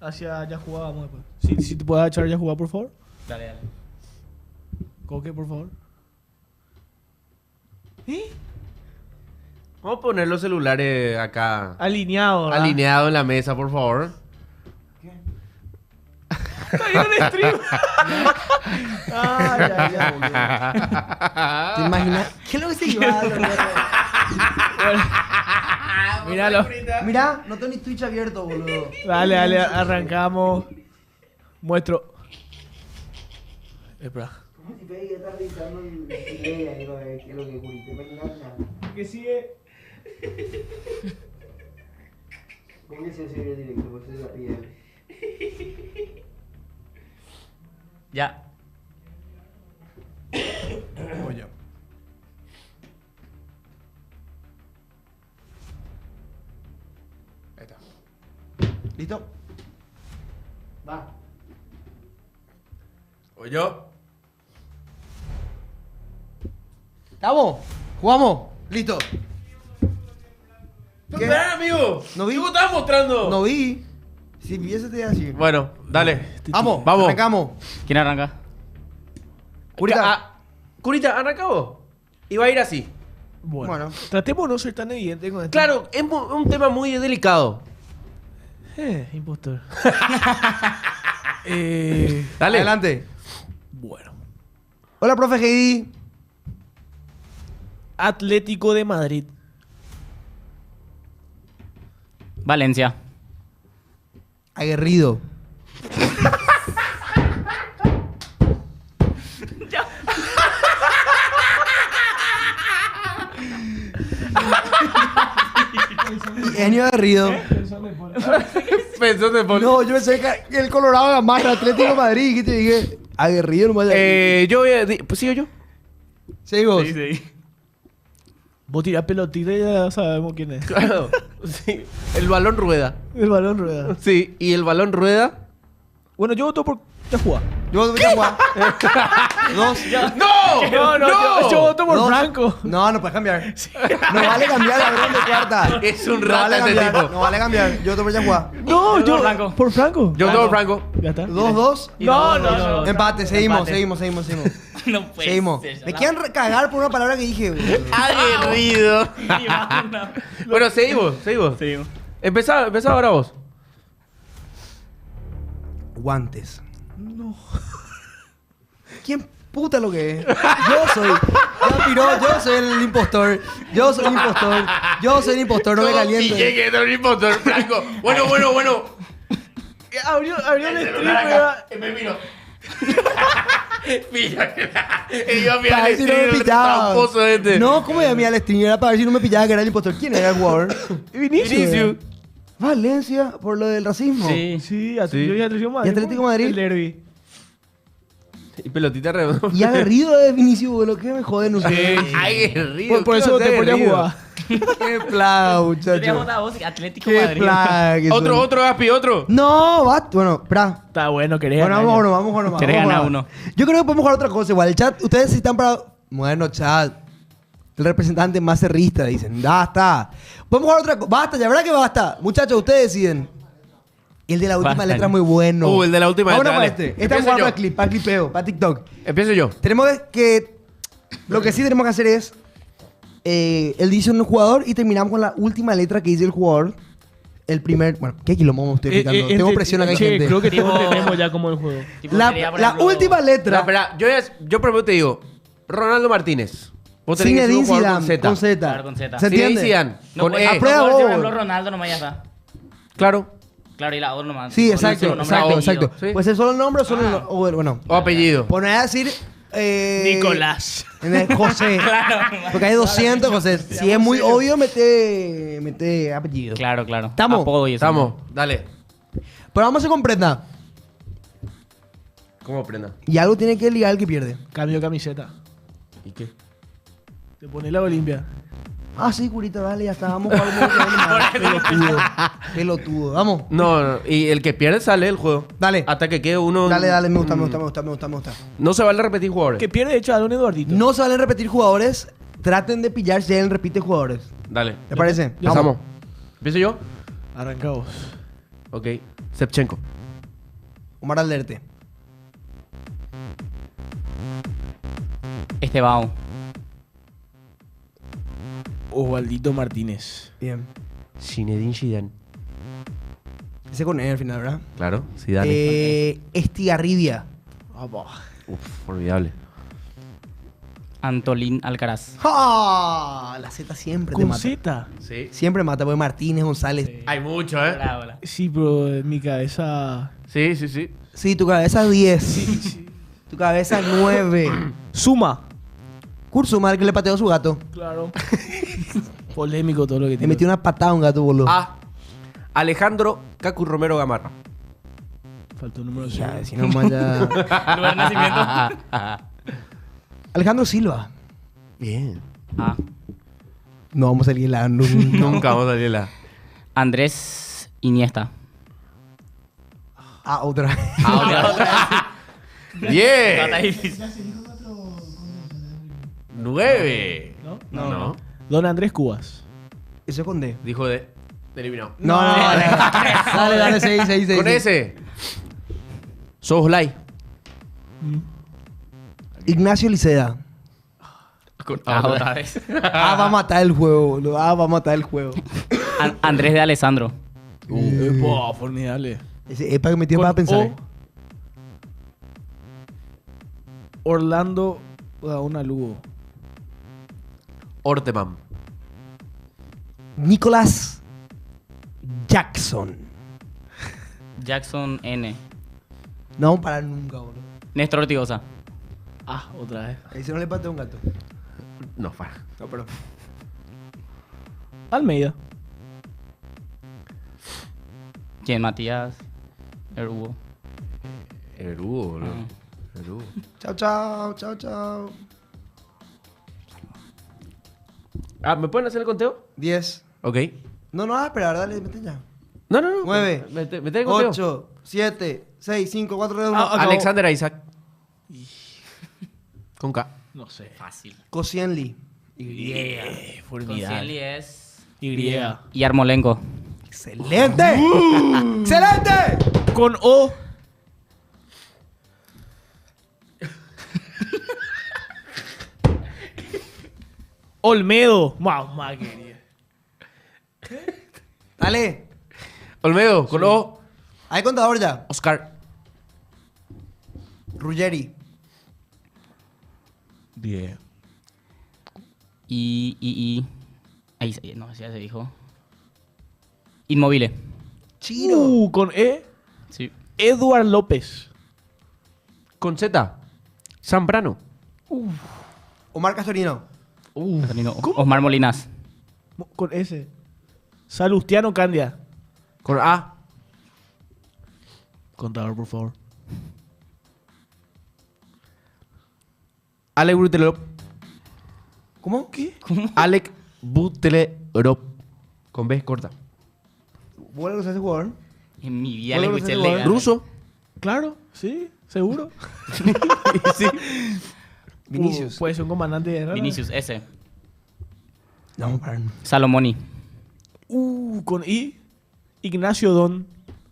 Hacia ya jugamos después. Si te puedes echar ya jugar, por favor. Dale. Coque, por favor. ¿Eh? Vamos a poner los celulares acá Alineado, ¿verdad? alineados en la mesa, por favor. Está bien en stream. ¿Te imaginas? ¿Qué es lo que se iba a Míralo. Mira, no tengo ni Twitch abierto, boludo. Dale, arrancamos. Muestro. Espera. ¿Qué sigue? Ya. Oye. Ahí está. ¿Listo? Va. ¿O yo? ¿Estamos? ¿Jugamos? Listo. ¿Qué? Espera, amigo. No vi. ¿Qué vos estabas mostrando? No vi. Si viese te iba a decir. Bueno, dale. Vamos, Vamos. arrancamos. ¿Quién arranca? Curita. Curita, arranca vos. Y va a ir así. Bueno. Tratemos de no ser tan evidentes con esto. Claro, es un tema muy delicado. Impostor. Dale. Adelante. Bueno. Hola, profe Heidi. Atlético de Madrid. Valencia. Aguerrido. Genio aguerrido. Pensó de No, yo pensé que el Colorado era más Atlético de Madrid. ¿Qué te dije? Aguerrido nomás. Yo voy a... Pues sigo yo. Seguimos. Sí. Vos tirás pelotita y ya sabemos quién es. Claro. Sí. El balón rueda. El balón rueda. Sí. Y el balón rueda... Bueno, yo voto por ya jugar. Yo voy a jugar. Dos. No, yo voto por Dos. Franco. No, no puedes cambiar. No vale cambiar, cabrón, de cuarta. Es un No rata vale este cambiar. tipo. No vale cambiar. Yo voy a jugar. No, Yo yo. por Franco. Por Franco. Yo tengo Franco. Ya está. 2-2. No. Empate, seguimos. No puede Seguimos. ser, Me la- quieren cagar por una palabra que dije. Aguerrido. Bueno, seguimos. Seguimos. Empezá ahora vos. Guantes. No. ¿Quién puta lo que es? Yo soy. Ya piró, yo soy el impostor. Yo soy el impostor, no me Pille caliente. que es un impostor, Franco. Bueno. Abrió el stream, ¿verdad? Me miro. Pilla. Iba a Para mirar ver el si no me stream, pillaba. tramposo este. No, ¿cómo iba a mirar al stream? Era para ver si no me pillaba que era el impostor. ¿Quién era el jugador? Vinicius. Valencia, por lo del racismo. Sí. Sí, Sí. yo y Atlético Madrid. ¿Y Atlético Madrid? El derbi. Y pelotita redonda. Y aguerrido de Vinicius, boludo. ¿Qué me joden ustedes? Aguerrido. Por eso voté por ya jugar. Qué plaga, Yo te muchacho. voy a vos, Atlético Qué Madrid. plaga que son. Otro, Gaspi, otro. No, va. Bueno, espera. Está bueno, querés Bueno, ganar. vamos nomás. Querés vamos ganar nomás. uno. Yo creo que podemos jugar otra cosa igual. El chat, ustedes si están para... Bueno, chat. El representante más cerrista, dicen. Basta. Podemos jugar otra cosa. Basta, ya verá que basta. Muchachos, ustedes deciden. El de la última Basta. letra es muy bueno. El de la última Vámonos letra, para dale. este. Esta es Empiezo para yo. clip, para clipeo, para TikTok. Empiezo yo. Tenemos que... Lo que sí tenemos que hacer es... él dice un jugador y terminamos con la última letra que dice el jugador. El primer... Bueno, ¿qué quilombo me estoy explicando? Tengo presión acá, Che, gente. creo que Tipo- todos entendemos ya cómo el juego. Tipo, La, sería, por la ejemplo, última letra... Espera, yo primero te digo. Ronaldo Martínez. Vos tenés que decir un Zinedine jugador Zidane, con Z. Claro, con Z. ¿Se Zinedine entiende? Zidane, No, con pues, E. no Aprueba puedo decir, por vos. ejemplo, Ronaldo nomás ya está. Claro. Claro, y la otra nomás. Sí, Tipo, exacto, solo nombre, apellido. exacto. Sí. Puede ser solo el nombre o solo Ah. el... O bueno. O apellido. Poner a decir... Nicolás. José. Porque hay 200 José. Si es muy obvio, mete apellido. Claro. ¿Estamos? Apodo y eso. Estamos. Dale. Pero vamos a hacer con prenda. ¿Cómo prenda? Y algo tiene que ligar el que pierde. Cambio de camiseta. ¿Y qué? Te pones la Olimpia. Ah, sí, curita, dale, ya está. Vamos a jugar pelotudo. Pelotudo, vamos. No, y el que pierde sale del juego. Dale. Hasta que quede uno. Dale, me gusta. No se vale repetir jugadores. Que pierde, de hecho, a Don Eduardito. No se valen repetir jugadores. Traten de pillar si alguien repite jugadores. Dale. ¿Te parece? Empezamos. ¿Empiezo yo? Arrancamos. Ok. Shevchenko. Omar Alderte. Estebao. Osvaldito Martínez. Bien. Zinedine Zidane. Ese con E al final, ¿verdad? Claro, Zidane. Estigarribia. Uf, formidable. Antolín Alcaraz. ¡Ah! La Z siempre te ¿Con mata. Z? Sí. Siempre mata, porque Martínez, González. Hay mucho, ¿eh? Hola, hola. Sí, pero en mi cabeza... Sí. Sí, tu cabeza 10. Sí. Tu cabeza 9. Suma. Curso mal que le pateó a su gato. Claro. Polémico todo lo que Le tiene. metió una patada a un gato, boludo. A. Alejandro Cacu Romero Gamarra. Faltó un número Ya, 6. si no más ya. Lugar de nacimiento. Alejandro Silva. Bien. Ah. No vamos a salir la nunca. Nunca vamos a salir la. Andrés Iniesta. Ah, otra. Otra. Está Bien. difícil. 9. ¿No? No. Don Andrés Cubas. Eso es con D. Dijo de eliminado. No, dale, seguí. Con ese. Soslay. Ignacio Liceda. Otra vez. Ah, va a matar el juego, boludo. Ah, va a matar el juego. Andrés de Alessandro. Formidable. Ese es para que me tiene Con para pensar. O. Orlando Gaona Lugo. Orteman. Nicolás Jackson. Jackson N. No vamos a parar nunca, boludo. Néstor Ortigosa. Ah, otra vez. Ahí se no le patea un gato. No, para. No, perdón. Almeida. ¿Quién? Matías. Hugo. El Hugo, boludo. El Hugo. Chao. Ah, ¿me pueden hacer el conteo? 10. Ok. No, vas a esperar, dale, mete ya. No. 9. ¿Me tenés el conteo? 8, 7, 6, 5, 4, 3, 2, 1. Ah, acabó. Alexander Isaac. Con K. No sé. Fácil. Koscielny. Koscielny es... Y. Y Armolenko. ¡Excelente! ¡Excelente! Con O. Olmedo. Mamá querida. Dale. Olmedo, con O. Hay contador ya. Oscar. Ruggeri. Bien. Y... Ahí, no, ya se dijo. Inmóvil. Chino. Con E. Sí. Eduard López. Con Z. Zambrano. Omar Castorino. Osmar Molinas. Con S. Salustiano Candia. Con A. Contador, por favor. Alec Butelop. ¿Cómo? ¿Qué? Alec Butelop. Con B corta. ¿Vos le ese jugador? En mi vida Bueno, le escuché no sé, legal. Ruso. Claro, sí, seguro. Sí. Vinicius. Puede ser un comandante de guerra. Vinicius S. No, vamos a parar. Salomoni. Con I. Ignacio Don.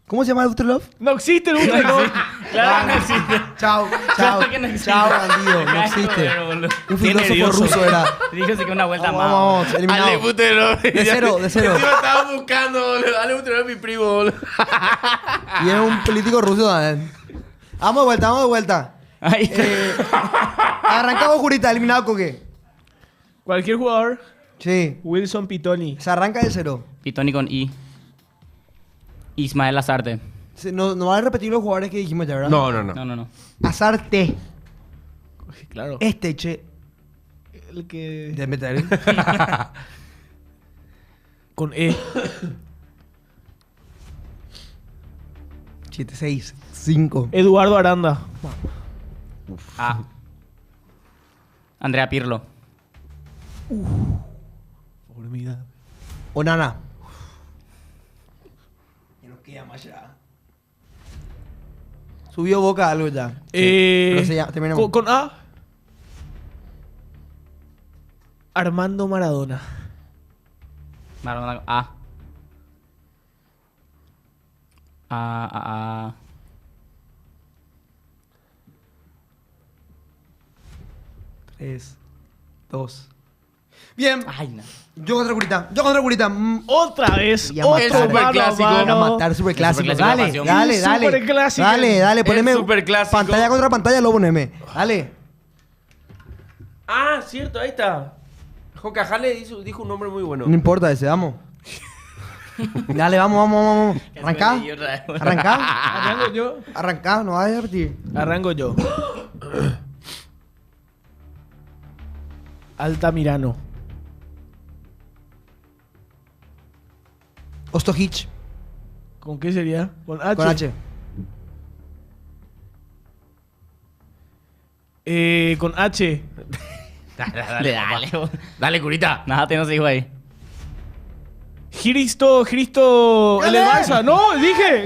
¿Cómo se llama el Butelov? No existe el Butelov. Claro, no existe. Chao, Claro que no existe. chao, bandido. No Ay, existe. joder, boludo. Un Qué filósofo nervioso. ruso era. Dígase que una vuelta más. Vamos, eliminado. Alec Butelop. De cero. Encima estaba buscando, boludo. Alec Butelop es mi primo, boludo. Y es un político ruso también. Vamos de vuelta. Ahí está. Arrancamos, Jurita. ¿Eliminado con qué? Cualquier jugador. Sí. Wilson Pitoni. Se arranca de cero. Pitoni con I. Ismael Azarte. No va a repetir los jugadores que dijimos ya, ¿verdad? No. Azarte. Claro. Che. El que. De meter. Con E. 7, 6, 5. Eduardo Aranda. A. Andrea Pirlo. Formidable. Onana. Ya no queda más ya. Subió Boca algo ya. Pero se llama- terminemos. Con A. Armando Maradona. Maradona. A. A. 3, 2. Bien. Ay, no. Yo contra Curita. Yo contra Curita. Otra vez. Voy a matar. Otro mano a Superclásico. Voy a mano. matar superclásico. El superclásico de Dale, pasión. dale, El dale. superclásico. Dale, dale. Poneme El superclásico. pantalla contra pantalla, lo poneme. Dale. Ah, cierto, ahí está. Jocajale dijo un nombre muy bueno. No importa ese, vamos. Dale, vamos. Arrancá. Arrancá. Arranco yo. Arrancá, no vas a repetir. Arranco yo. Altamirano. Ostojic. ¿Con qué sería? Con H. Con H. Con H. Dale. Dale, curita. Nada, te no se dijo ahí. Cristo, el del Barça. No, dije.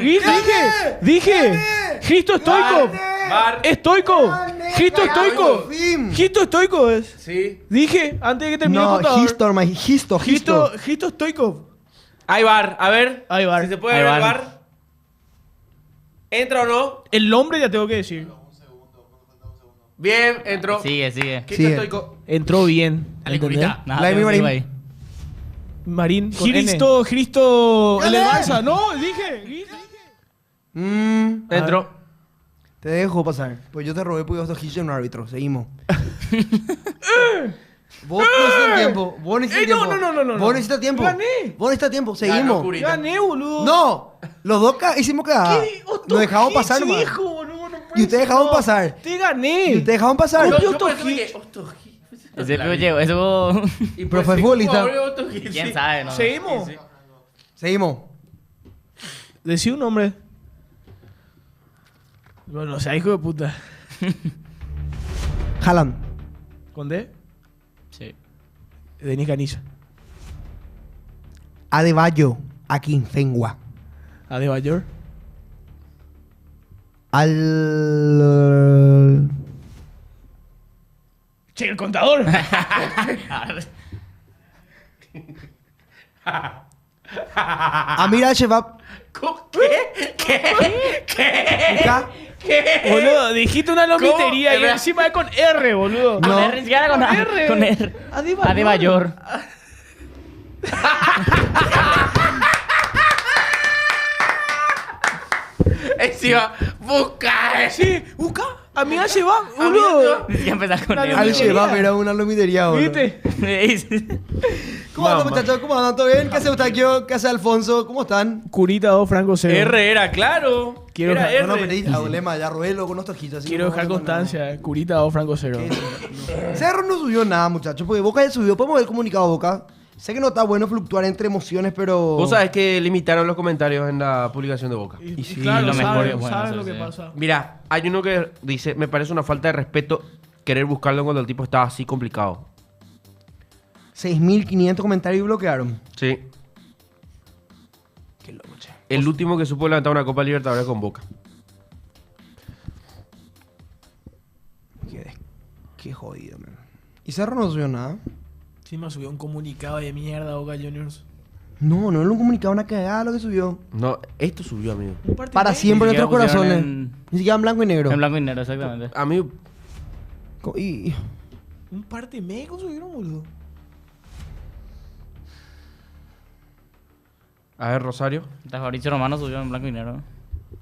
Cristo estoico. Bar. Estoico. Cristo estoico. Fin. Cristo estoico es. Sí. Dije antes de que termine el No, contador. Histo. Cristo estoico. Hay bar. A ver. Hay bar. Si se puede Hay ver el bar. bar. ¿Entra o no? El nombre ya tengo que decir. Bien, entró. Sigue. Cristo Sigue. estoico. Entró bien. Dale, ¿entendés? curita. Nada, Vladimir te no se dijo Marín. ahí. Marín. con Cristo, el del Barça. No, dije. Entró. Te dejo pasar. Pues yo te robé porque Ostojic es un árbitro. Seguimos. Vos necesitas tiempo. Vos necesitas no, tiempo. no. Vos necesitas tiempo. Gané. Vos necesitas tiempo. Ganó Seguimos. Curita. Gané, boludo. No. Los dos hicimos cagada. ¿Qué? Nos dejamos pasar nomás. nomás. Y ustedes dejaron pasar. Te gané. Y ustedes dejaron pasar. Yo Yo por eso Ostojic. dije, Ostojic. Ese pero llegó, eso. Y Pero fue sí, futbolista. pobre Ostojic, ¿Quién sí. sabe, no? Seguimos. Seguimos. Decí un nombre. Bueno, o sea, hijo de puta. Haaland. ¿Con D? Sí. Denis Canilla. Adebayo. Akinfenwa. Adebayor. Al... Che, el contador. Amir Al-Shebab. Uca. Boludo, dijiste una lomitería y ¿Cómo? encima es con R, boludo. No. Con R, ni siquiera con A. R. Con R. Adebayor. Adebayor. Encima, busca. Sí, Uca. A mí se va, boludo. Ni siquiera empezar con La R. Al-Shebab era una lomitería, boludo. ¿Viste? ¿Cómo andan, Mamá. muchachos? ¿Cómo andan? ¿Todo bien? ¿Qué hace Eustaquio? ¿Qué hace Alfonso? ¿Cómo están? Curita 2, Franco 0. R era, claro. Quiero era dejar- R. No, no, pero a Olema, ya robélo con Ostojic. así Quiero no, dejar no, no, constancia. Curita 2, Franco 0. no. Cerro no subió nada, muchachos, porque Boca ya subió. Podemos ver el comunicado de Boca. Sé que no está bueno fluctuar entre emociones, pero... Vos sabés que limitaron los comentarios en la publicación de Boca. Y sí, claro, lo mejor saben, es bueno, saben eso lo que sí. pasa. Mira, hay uno que dice, me parece una falta de respeto querer buscarlo cuando el tipo estaba así complicado. 6.500 comentarios y bloquearon. Sí. Qué loco, che. El último que supo levantar una Copa Libertadores con Boca. Qué jodido, man. Y Cerro no subió nada. Sí, me subió un comunicado de mierda, Boca Juniors. No lo han comunicado, una cagada lo que subió. No, esto subió, amigo. Un partido. Para siempre en Ni nuestros siquiera corazones. pusieron Ni siquiera en blanco y negro. En blanco y negro, exactamente. Amigo, Y... Un parte meco subieron, boludo. a ver, Rosario. Fabricio Romano subió en blanco y negro.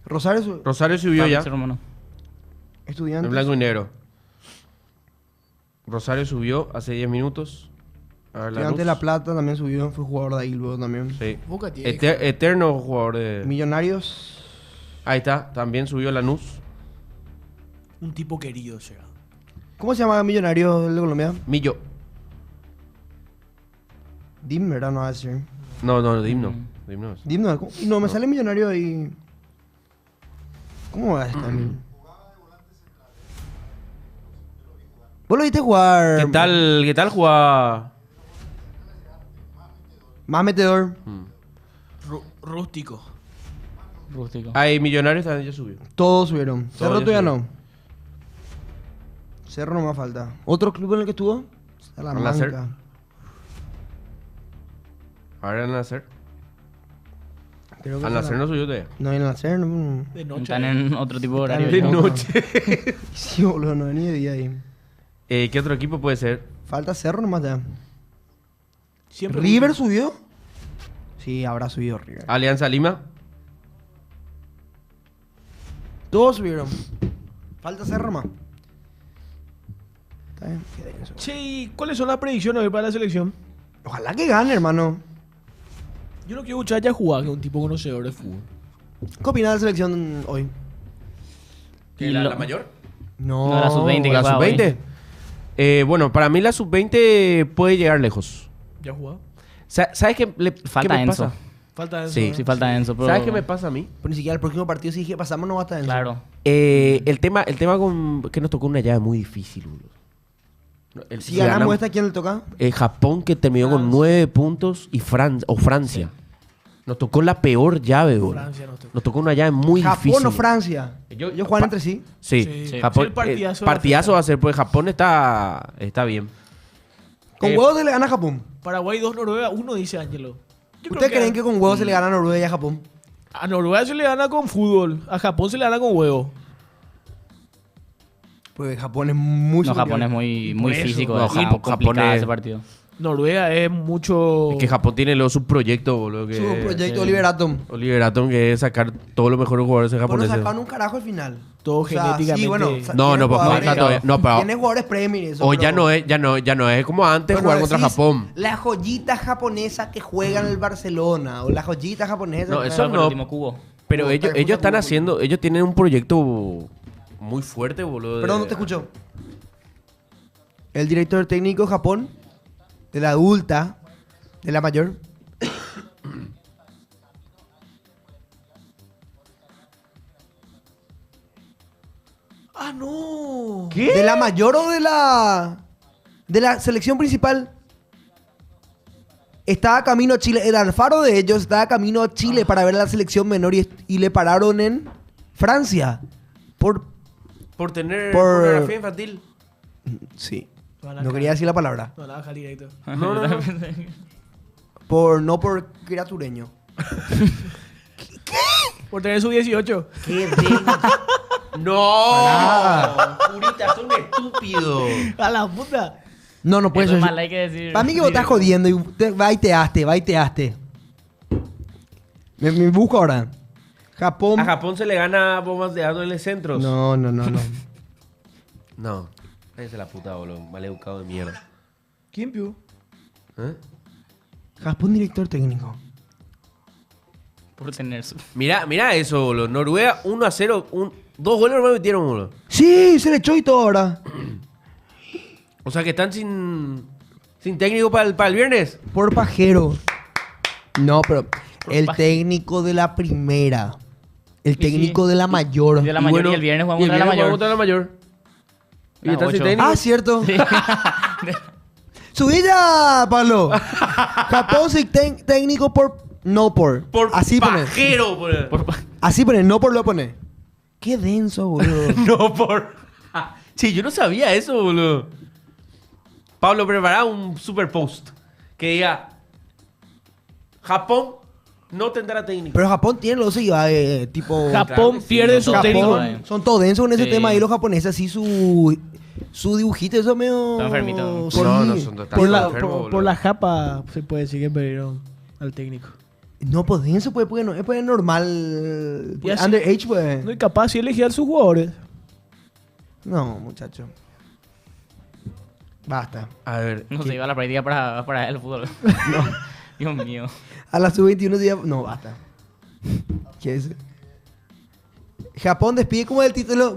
Rosario subió. Rosario subió ya Fabricio Romano. Estudiantes. en blanco y negro. Rosario subió hace 10 minutos. A ver, Estudiantes de Lanús. La Plata también subió. Fue jugador de ahí luego también. Sí. Boca tiene. Eterno jugador de... Millonarios. Ahí está, también subió Lanús. Un tipo querido llega. ¿Cómo se llama Millonarios de Colombia? Millo. Dim, ¿verdad? No va a decir. No, Dimno. Dimno. Dim no. ¿cómo? No, me sale Millonario ahí. ¿Cómo va a estar? Vos lo viste jugar. ¿Qué tal jugaba? Más metedor. Rústico. Rústico. Hay Millonarios también ya subió. Todos subieron. Todos Cerro ya todavía subieron. no. Cerro no más falta. ¿Otro club en el que estuvo? Al-Nacer. Salamanca. Ahora en hacer. Creo que Al nacer no subió todavía. No, en el Nacer no. De noche. Están en otro tipo de horario. De ya. noche. Sí, boludo, no ni de día ahí. ¿Qué otro equipo puede ser? Falta Cerro nomás ya. Siempre ¿River subió? Sí, habrá subido River. Alianza Lima. Todos subieron. Falta Cerro más. Está bien, qué denso. Che, ¿y cuáles son las predicciones hoy para la selección? Ojalá que gane, hermano. Yo no quiero escuchar ya jugar, que es un tipo conocedor de fútbol. ¿Qué opinas de la selección hoy? Y lo- mayor? No, No, la sub-20 que ¿La juega hoy. sub-20? Bueno, para mí la sub-20 puede llegar lejos. ¿Ya ha jugado? ¿Sabes qué, Falta qué me Enzo. pasa? Falta eso. Sí. ¿no? Sí, falta Enzo, pero... ¿Sabes qué me pasa a mí? Pero ni siquiera el próximo partido, si dije pasamos, no va a estar en Claro. El tema con que nos tocó una llave muy difícil, boludo. Si ganamos esta, ¿quién le toca? Japón, que terminó con 9 puntos, y Francia. Nos tocó la peor llave, boludo. Francia nos tocó. Nos tocó una llave muy difícil. Japón o Francia. Ellos Ellos juegan entre sí. Sí, Sí. Japón. Sí, el partidazo partidazo va a va a ser, porque Japón está bien. Con huevos se le gana a Japón. Paraguay 2, Noruega 1, dice Ángelo. Yo creo ¿Ustedes creen que con huevos se le gana a Noruega y a Japón? a Noruega se le gana con fútbol, a Japón se le gana con huevo. Porque Japón es muy No, superior. Japón es muy, Y muy por eso. físico. No, es muy Japón complicado es- ese partido. Noruega es mucho... Es que Japón tiene luego su proyecto, boludo. Que Su proyecto sí. Oliver Atom. Oliver Atom, que es sacar todos los mejores jugadores Pero no japoneses. sacaron un carajo al final. Todo O sea, genéticamente. Sí, bueno, No, tiene no, pues jugadores- falta todavía. No, pero Tiene jugadores premium y eso. hoy pero- ya no es como antes pero jugar no contra decís Japón. La joyita japonesa que juega en el Barcelona. O la joyita japonesa. No, que eso juega- Fue no. el último cubo. Pero No, ellos está de están puta haciendo, ellos tienen un proyecto muy fuerte, boludo. Perdón, no te escucho. El director técnico de Japón, de la adulta, de la mayor. ¡Ah, no! ¿De la mayor o de la selección principal? Estaba camino a Chile. El Alfaro de ellos estaba camino a Chile para ver a la selección menor y le pararon en Francia. Por tener Por- pornografía infantil. Sí. Van a No caer. quería decir la palabra. No, la baja directo. No por criatureño. Por tener su 18. Qué ¡No! Purita, son estúpidos. ¡A la puta! No puede Eso ser. es mal, hay que decir. Para mí que vos estás jodiendo y va y te haste. Me busco ahora. Japón. A Japón se le gana bombas de adolescentes. No. No. Esa es la puta, boludo. Maleducado de mierda. ¿Quién vio? ¿Eh? Japón director técnico. Por tener su... Mira eso, boludo. Noruega 1-0. 2 goles no me metieron, boludo. Sí, se le echó y todo ahora. O sea que están sin técnico para el viernes. Por pajero. No, pero el técnico de la primera. El técnico de la mayor. De la mayor, y el viernes jugamos contra la mayor. contra la mayor. Y La está sin 8. técnico. Ah, cierto. Subí ya, Pablo. Japón sin técnico por... No por. Por Así pone. pajero, boludo. Así pone, no por lo pone. Qué denso, boludo. No por... Sí, yo no sabía eso, boludo. Pablo, prepara un super post que diga: Japón no tendrá técnico. Pero Japón tiene los tipo... Japón sí, pierde no, su Japón. técnico. Son todos densos con ese Sí. tema ahí los japoneses, así su dibujito, eso medio... Está enfermito. por No, mí. no son total- Por la, enfermo, por boludo. la japa se puede decir que perdieron al técnico. No, pues denso, pues no, es pues normal. Y así- Underage, pues. No es capaz de elegir a sus jugadores. No, muchacho. Basta. A ver. No se iba a la práctica para el fútbol. Dios mío. A la sub-21 día... No, basta. ¿Qué es? Japón despide como del título...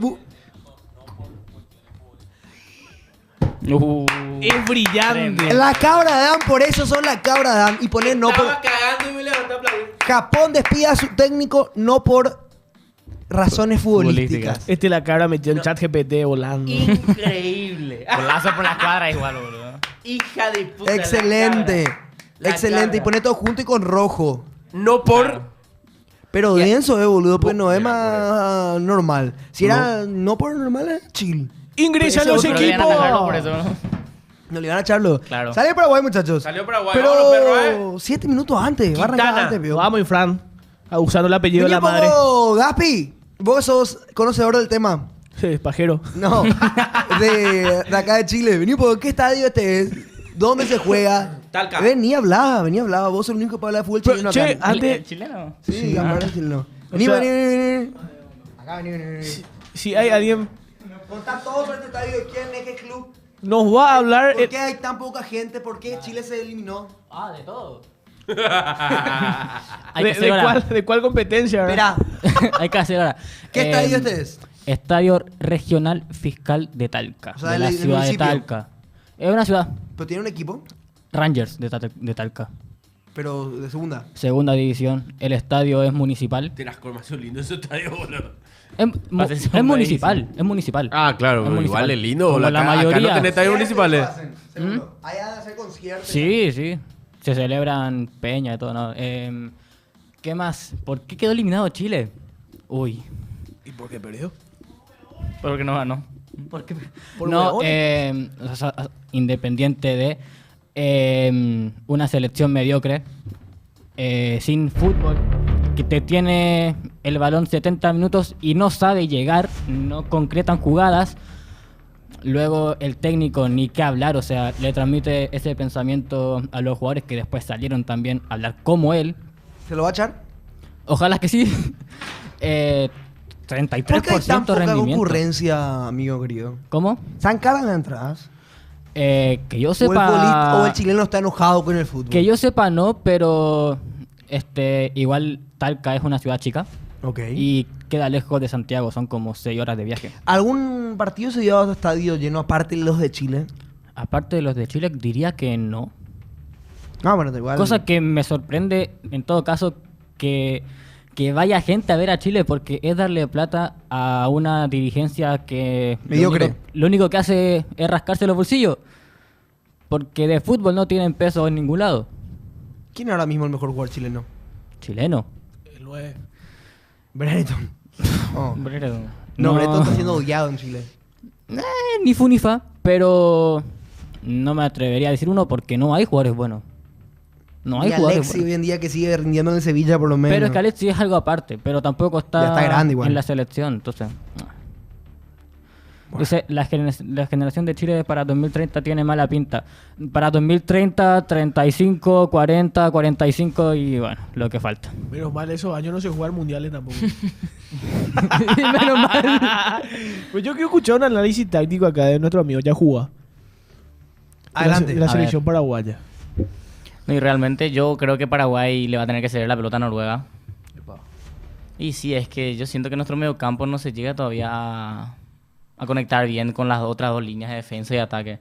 Es brillante. La cabra de Dan, por eso son la cabra de Dan. Y poner no por... Estaba cagando y me levanté a aplaudir. Japón despide a su técnico no por razones futbolísticas. La cabra metió en chat GPT volando. Increíble. Golazo por la cuadra igual, boludo. Hija de puta. Excelente. La Excelente. Y cabra. pone todo junto y con rojo. No por... Claro. Pero denso, boludo, pues no es Era más normal. Si era no por normal, es chill. Ingresan Ese los otro Pero le iban a atajarlo por equipos. eso, ¿no? No le iban a echarlo. Claro. Sale Paraguay, muchachos. Salió Paraguay. Pero Vámonos, perro, 7 minutos antes. Va a arrancar Quintana. antes, vio. Vamos, Fran. Usando el apellido de Vení la un madre. poco, Gaspi. Vos sos conocedor del tema. Pajero. No, de acá de Chile. Vení un poco, ¿qué estadio este es? ¿Dónde se juega? Talca. Vení, hablá. Vos sos el único que puede hablar de fútbol Pero, chileno che, acá. ¿El antes, chileno? Sí, hablar de chileno. O Vení, sea- vení. Acá, vení. si hay alguien, Contá todo sobre este estadio. ¿Quién es? ¿Qué club? nos va a hablar. ¿Por qué hay tan poca gente? ¿Por qué Chile se eliminó? Ah, de todo. ¿De cuál competencia? Espera, Hay que hacer ahora. ¿qué estadio este es? Estadio Regional Fiscal de Talca. O sea, de la el ciudad de municipio. Talca. Es una ciudad. Pero tiene un equipo, Rangers de Talca. pero de segunda. Segunda división. El estadio es municipal. Te las colmas son lindos ese estadio, boludo. Es municipal. Es municipal. Ah, claro, Es municipal. igual es lindo. Como boludo. la Acá no mayoría. tenés estadios municipales. Segundo. Ahí van a hacer conciertos. Sí, sí. Se celebran peña y todo, ¿no? ¿Qué más? ¿Por qué quedó eliminado Chile? Uy. ¿Y por qué perdió? Porque no ganó. ¿Por qué? Por No, huevones. o sea, independiente de una selección mediocre, sin fútbol, que te tiene el balón 70 minutos y no sabe llegar, no concretan jugadas. Luego el técnico ni qué hablar, o sea, le transmite ese pensamiento a los jugadores que después salieron también a hablar como él. ¿Se lo va a echar? Ojalá que sí. 33% ¿Por qué hay tan poca rendimiento. concurrencia, amigo querido? ¿Cómo? ¿Están caras las entradas? Que yo ¿O sepa... el chileno está enojado con el fútbol? Que yo sepa no, pero igual Talca es una ciudad chica Ok. y queda lejos de Santiago, son como 6 horas de viaje. ¿Algún partido se lleva a estadio lleno aparte de los de Chile? Aparte de los de Chile, diría que no. Ah, bueno, da igual. Cosa que me sorprende en todo caso que vaya gente a ver a Chile porque es darle plata a una dirigencia que Mediocre. lo único que hace es rascarse los bolsillos. Porque de fútbol no tienen peso en ningún lado. ¿Quién es ahora mismo el mejor jugador chileno? Chileno. El 9. Brereton. Oh. Brereton. No, Brereton está siendo odiado en Chile. Ni fu ni fa, pero no me atrevería a decir uno porque no hay jugadores buenos. No hay Y jugadores Alexi buenos. hoy en día que sigue rindiendo en el Sevilla por lo menos. Pero es que Alexis es algo aparte, pero tampoco está, Ya está grande igual. en la selección, entonces... no. Dice, la generación de Chile para 2030 tiene mala pinta. Para 2030, 35, 40, 45 y bueno, lo que falta. Menos mal, esos años no se juegan mundiales tampoco. Menos mal. Pues yo quiero escuchar un análisis táctico acá de nuestro amigo Yahua. Adelante. De la A selección ver. paraguaya. No, y realmente yo creo que Paraguay le va a tener que ceder la pelota a Noruega. Y sí, es que yo siento que nuestro mediocampo no se llega todavía a conectar bien con las otras dos líneas de defensa y ataque.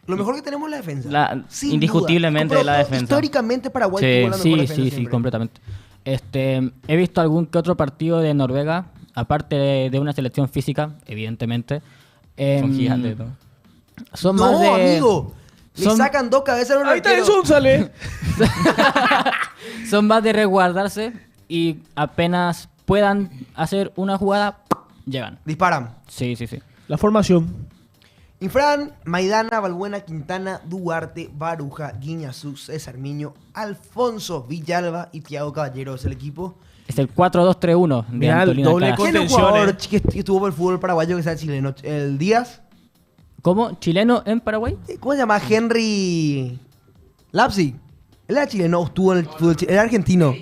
Lo mejor que tenemos es la defensa. Sin Indiscutiblemente duda. la Pero defensa. Históricamente Paraguay tuvo la mejor Sí, defensa sí, sí, siempre. completamente. He visto algún que otro partido de Noruega, aparte de una selección física, evidentemente. Son gigantes, ¿no? Son No, más de... amigo. Le son- sacan dos cabezas a un Ahí está arquero. el González. Son más de resguardarse y apenas puedan hacer una jugada, llegan. Disparan. Sí, sí, sí. La formación. Infran, Maidana, Balbuena, Quintana, Duarte, Baruja, Guiñazú, César Miño, Alfonso Villalba y Thiago Caballero es el equipo. Es el 4-2-3-1 de Mirá, el Antolino doble Alcaraz. con- ¿Quién es el Contención, jugador que estuvo por el fútbol paraguayo que sea chileno? ¿El Díaz? ¿Cómo? ¿Chileno en Paraguay? ¿Cómo se llama? Henry Lapsi. Él era chileno, estuvo en el fútbol chileno. Era argentino.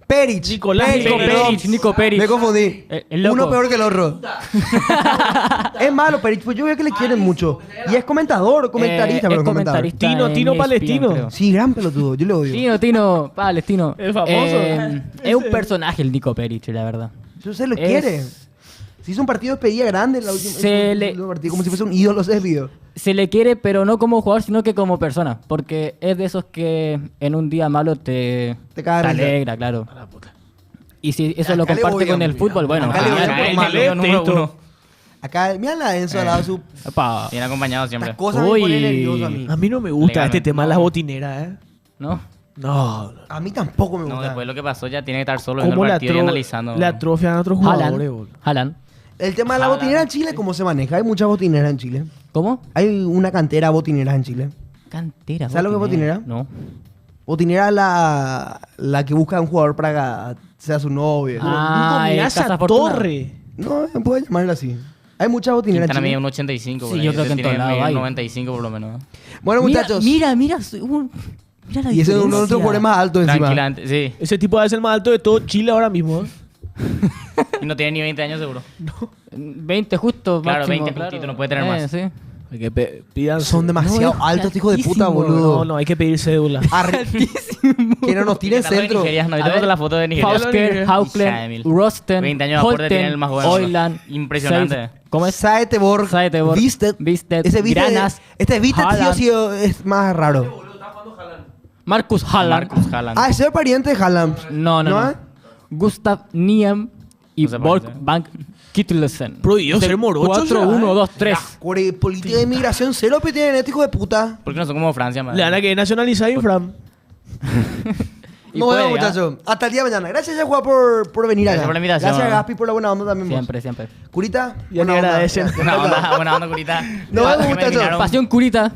Perich. Nicolás Perich, Nico perdón. Perich, Nico Perich. Me confundí. El loco. Uno peor que el otro. Es malo, Perich. Pues yo veo que le quieren mucho. Y es comentador, comentarista, es pero comentador. comentarista Tino, en Tino ESPN, Palestino. creo. Sí, gran pelotudo. Yo le odio. Tino, Palestino. El famoso. Es un personaje el Nico Perich, la verdad. Yo sé, lo Es- quiere. Se hizo un partido de despedida grande en la última. Se el le- último partido, como si fuese un ídolo ese video. Se le quiere, pero no como jugador, sino que como persona. Porque es de esos que en un día malo te Te caga de risa. alegra, claro. Y si eso lo Acá le comparte voy a con el morir, fútbol, bueno, acá le voy a genial. morir. El Malo. número uno. Acá, mira la Enzo al lado de su... Epa, Viene acompañado siempre. Estas cosas me Uy. ponen nervioso a mí. A mí no me gusta Legalmente, este tema de las botineras, ¿eh? ¿no? No. A mí tampoco me No, gusta. después de lo que pasó ya tiene que estar solo en el ¿Cómo partido y analizando. le atrofian a otros jugadores, Haaland. boludo? Haaland. El tema de la Ojalá. botinera en Chile, ¿cómo se maneja? Hay muchas botineras en Chile. ¿Cómo? Hay una cantera de botineras en Chile. Cantera. ¿Sabes lo que es botinera? No. Botinera es la que busca a un jugador para que sea su novio. Ah, Mirá el esa Casa Fortuna. torre. No, se puede llamarla así. Hay muchas botineras en Quintana mide Chile. un 85. Sí, por ahí. yo creo Ese que en tiene todos lados medir hay. 95 por lo menos. Bueno, muchachos. Mira la y ese es diferencia. uno de nuestros jugadores más altos encima. Tranquilamente, sí. Ese tipo es el más alto de todo Chile ahora mismo, ¿eh? Y no tiene ni 20 años seguro. 20 justo, Claro, máximo, 20 justito, no puede tener más. Sí. Hay que pidan Son demasiado No, es altos, estos hijos de puta, altísimo. boludo. No, no, hay que pedir cédula. Que no nos tiren Está lo de centro. Nigeria, no, A yo tengo ver, la foto de Nigeria. Fausker, Hija de Hauklen, mil. Rosten, 20 años de aporte tiene el más bueno. Oyland, Impresionante. Seif- ¿Cómo es? Saeteborg. Saeteborg, Visted. Visted, Ese Visted. Granas, Este Visted sí o Haaland. sí es más raro. Marcus Haaland. Marcus Haaland. Ah, ese es pariente de Haaland. No. Gustav Niem y No se parece. Volkbank Kittelsen. Prohibido ser morocho, 4, ¿será? 1, 2, 3. Política de inmigración cero, pero tienen ético de puta. ¿Por qué no son como Francia, man? Le van a querer nacionalizar Infram. Y Nos vemos, puede, ¿ah? muchachos. Hasta el día de mañana. Gracias, Yahua, por venir Gracias acá. por la invitación. Gracias, Gaspi, por la buena onda también. vos. Siempre. Curita, Ya le agradecen. Ya. Buena onda, curita. Nos vemos, Que me muchachos. eliminaron. Pasión Curita.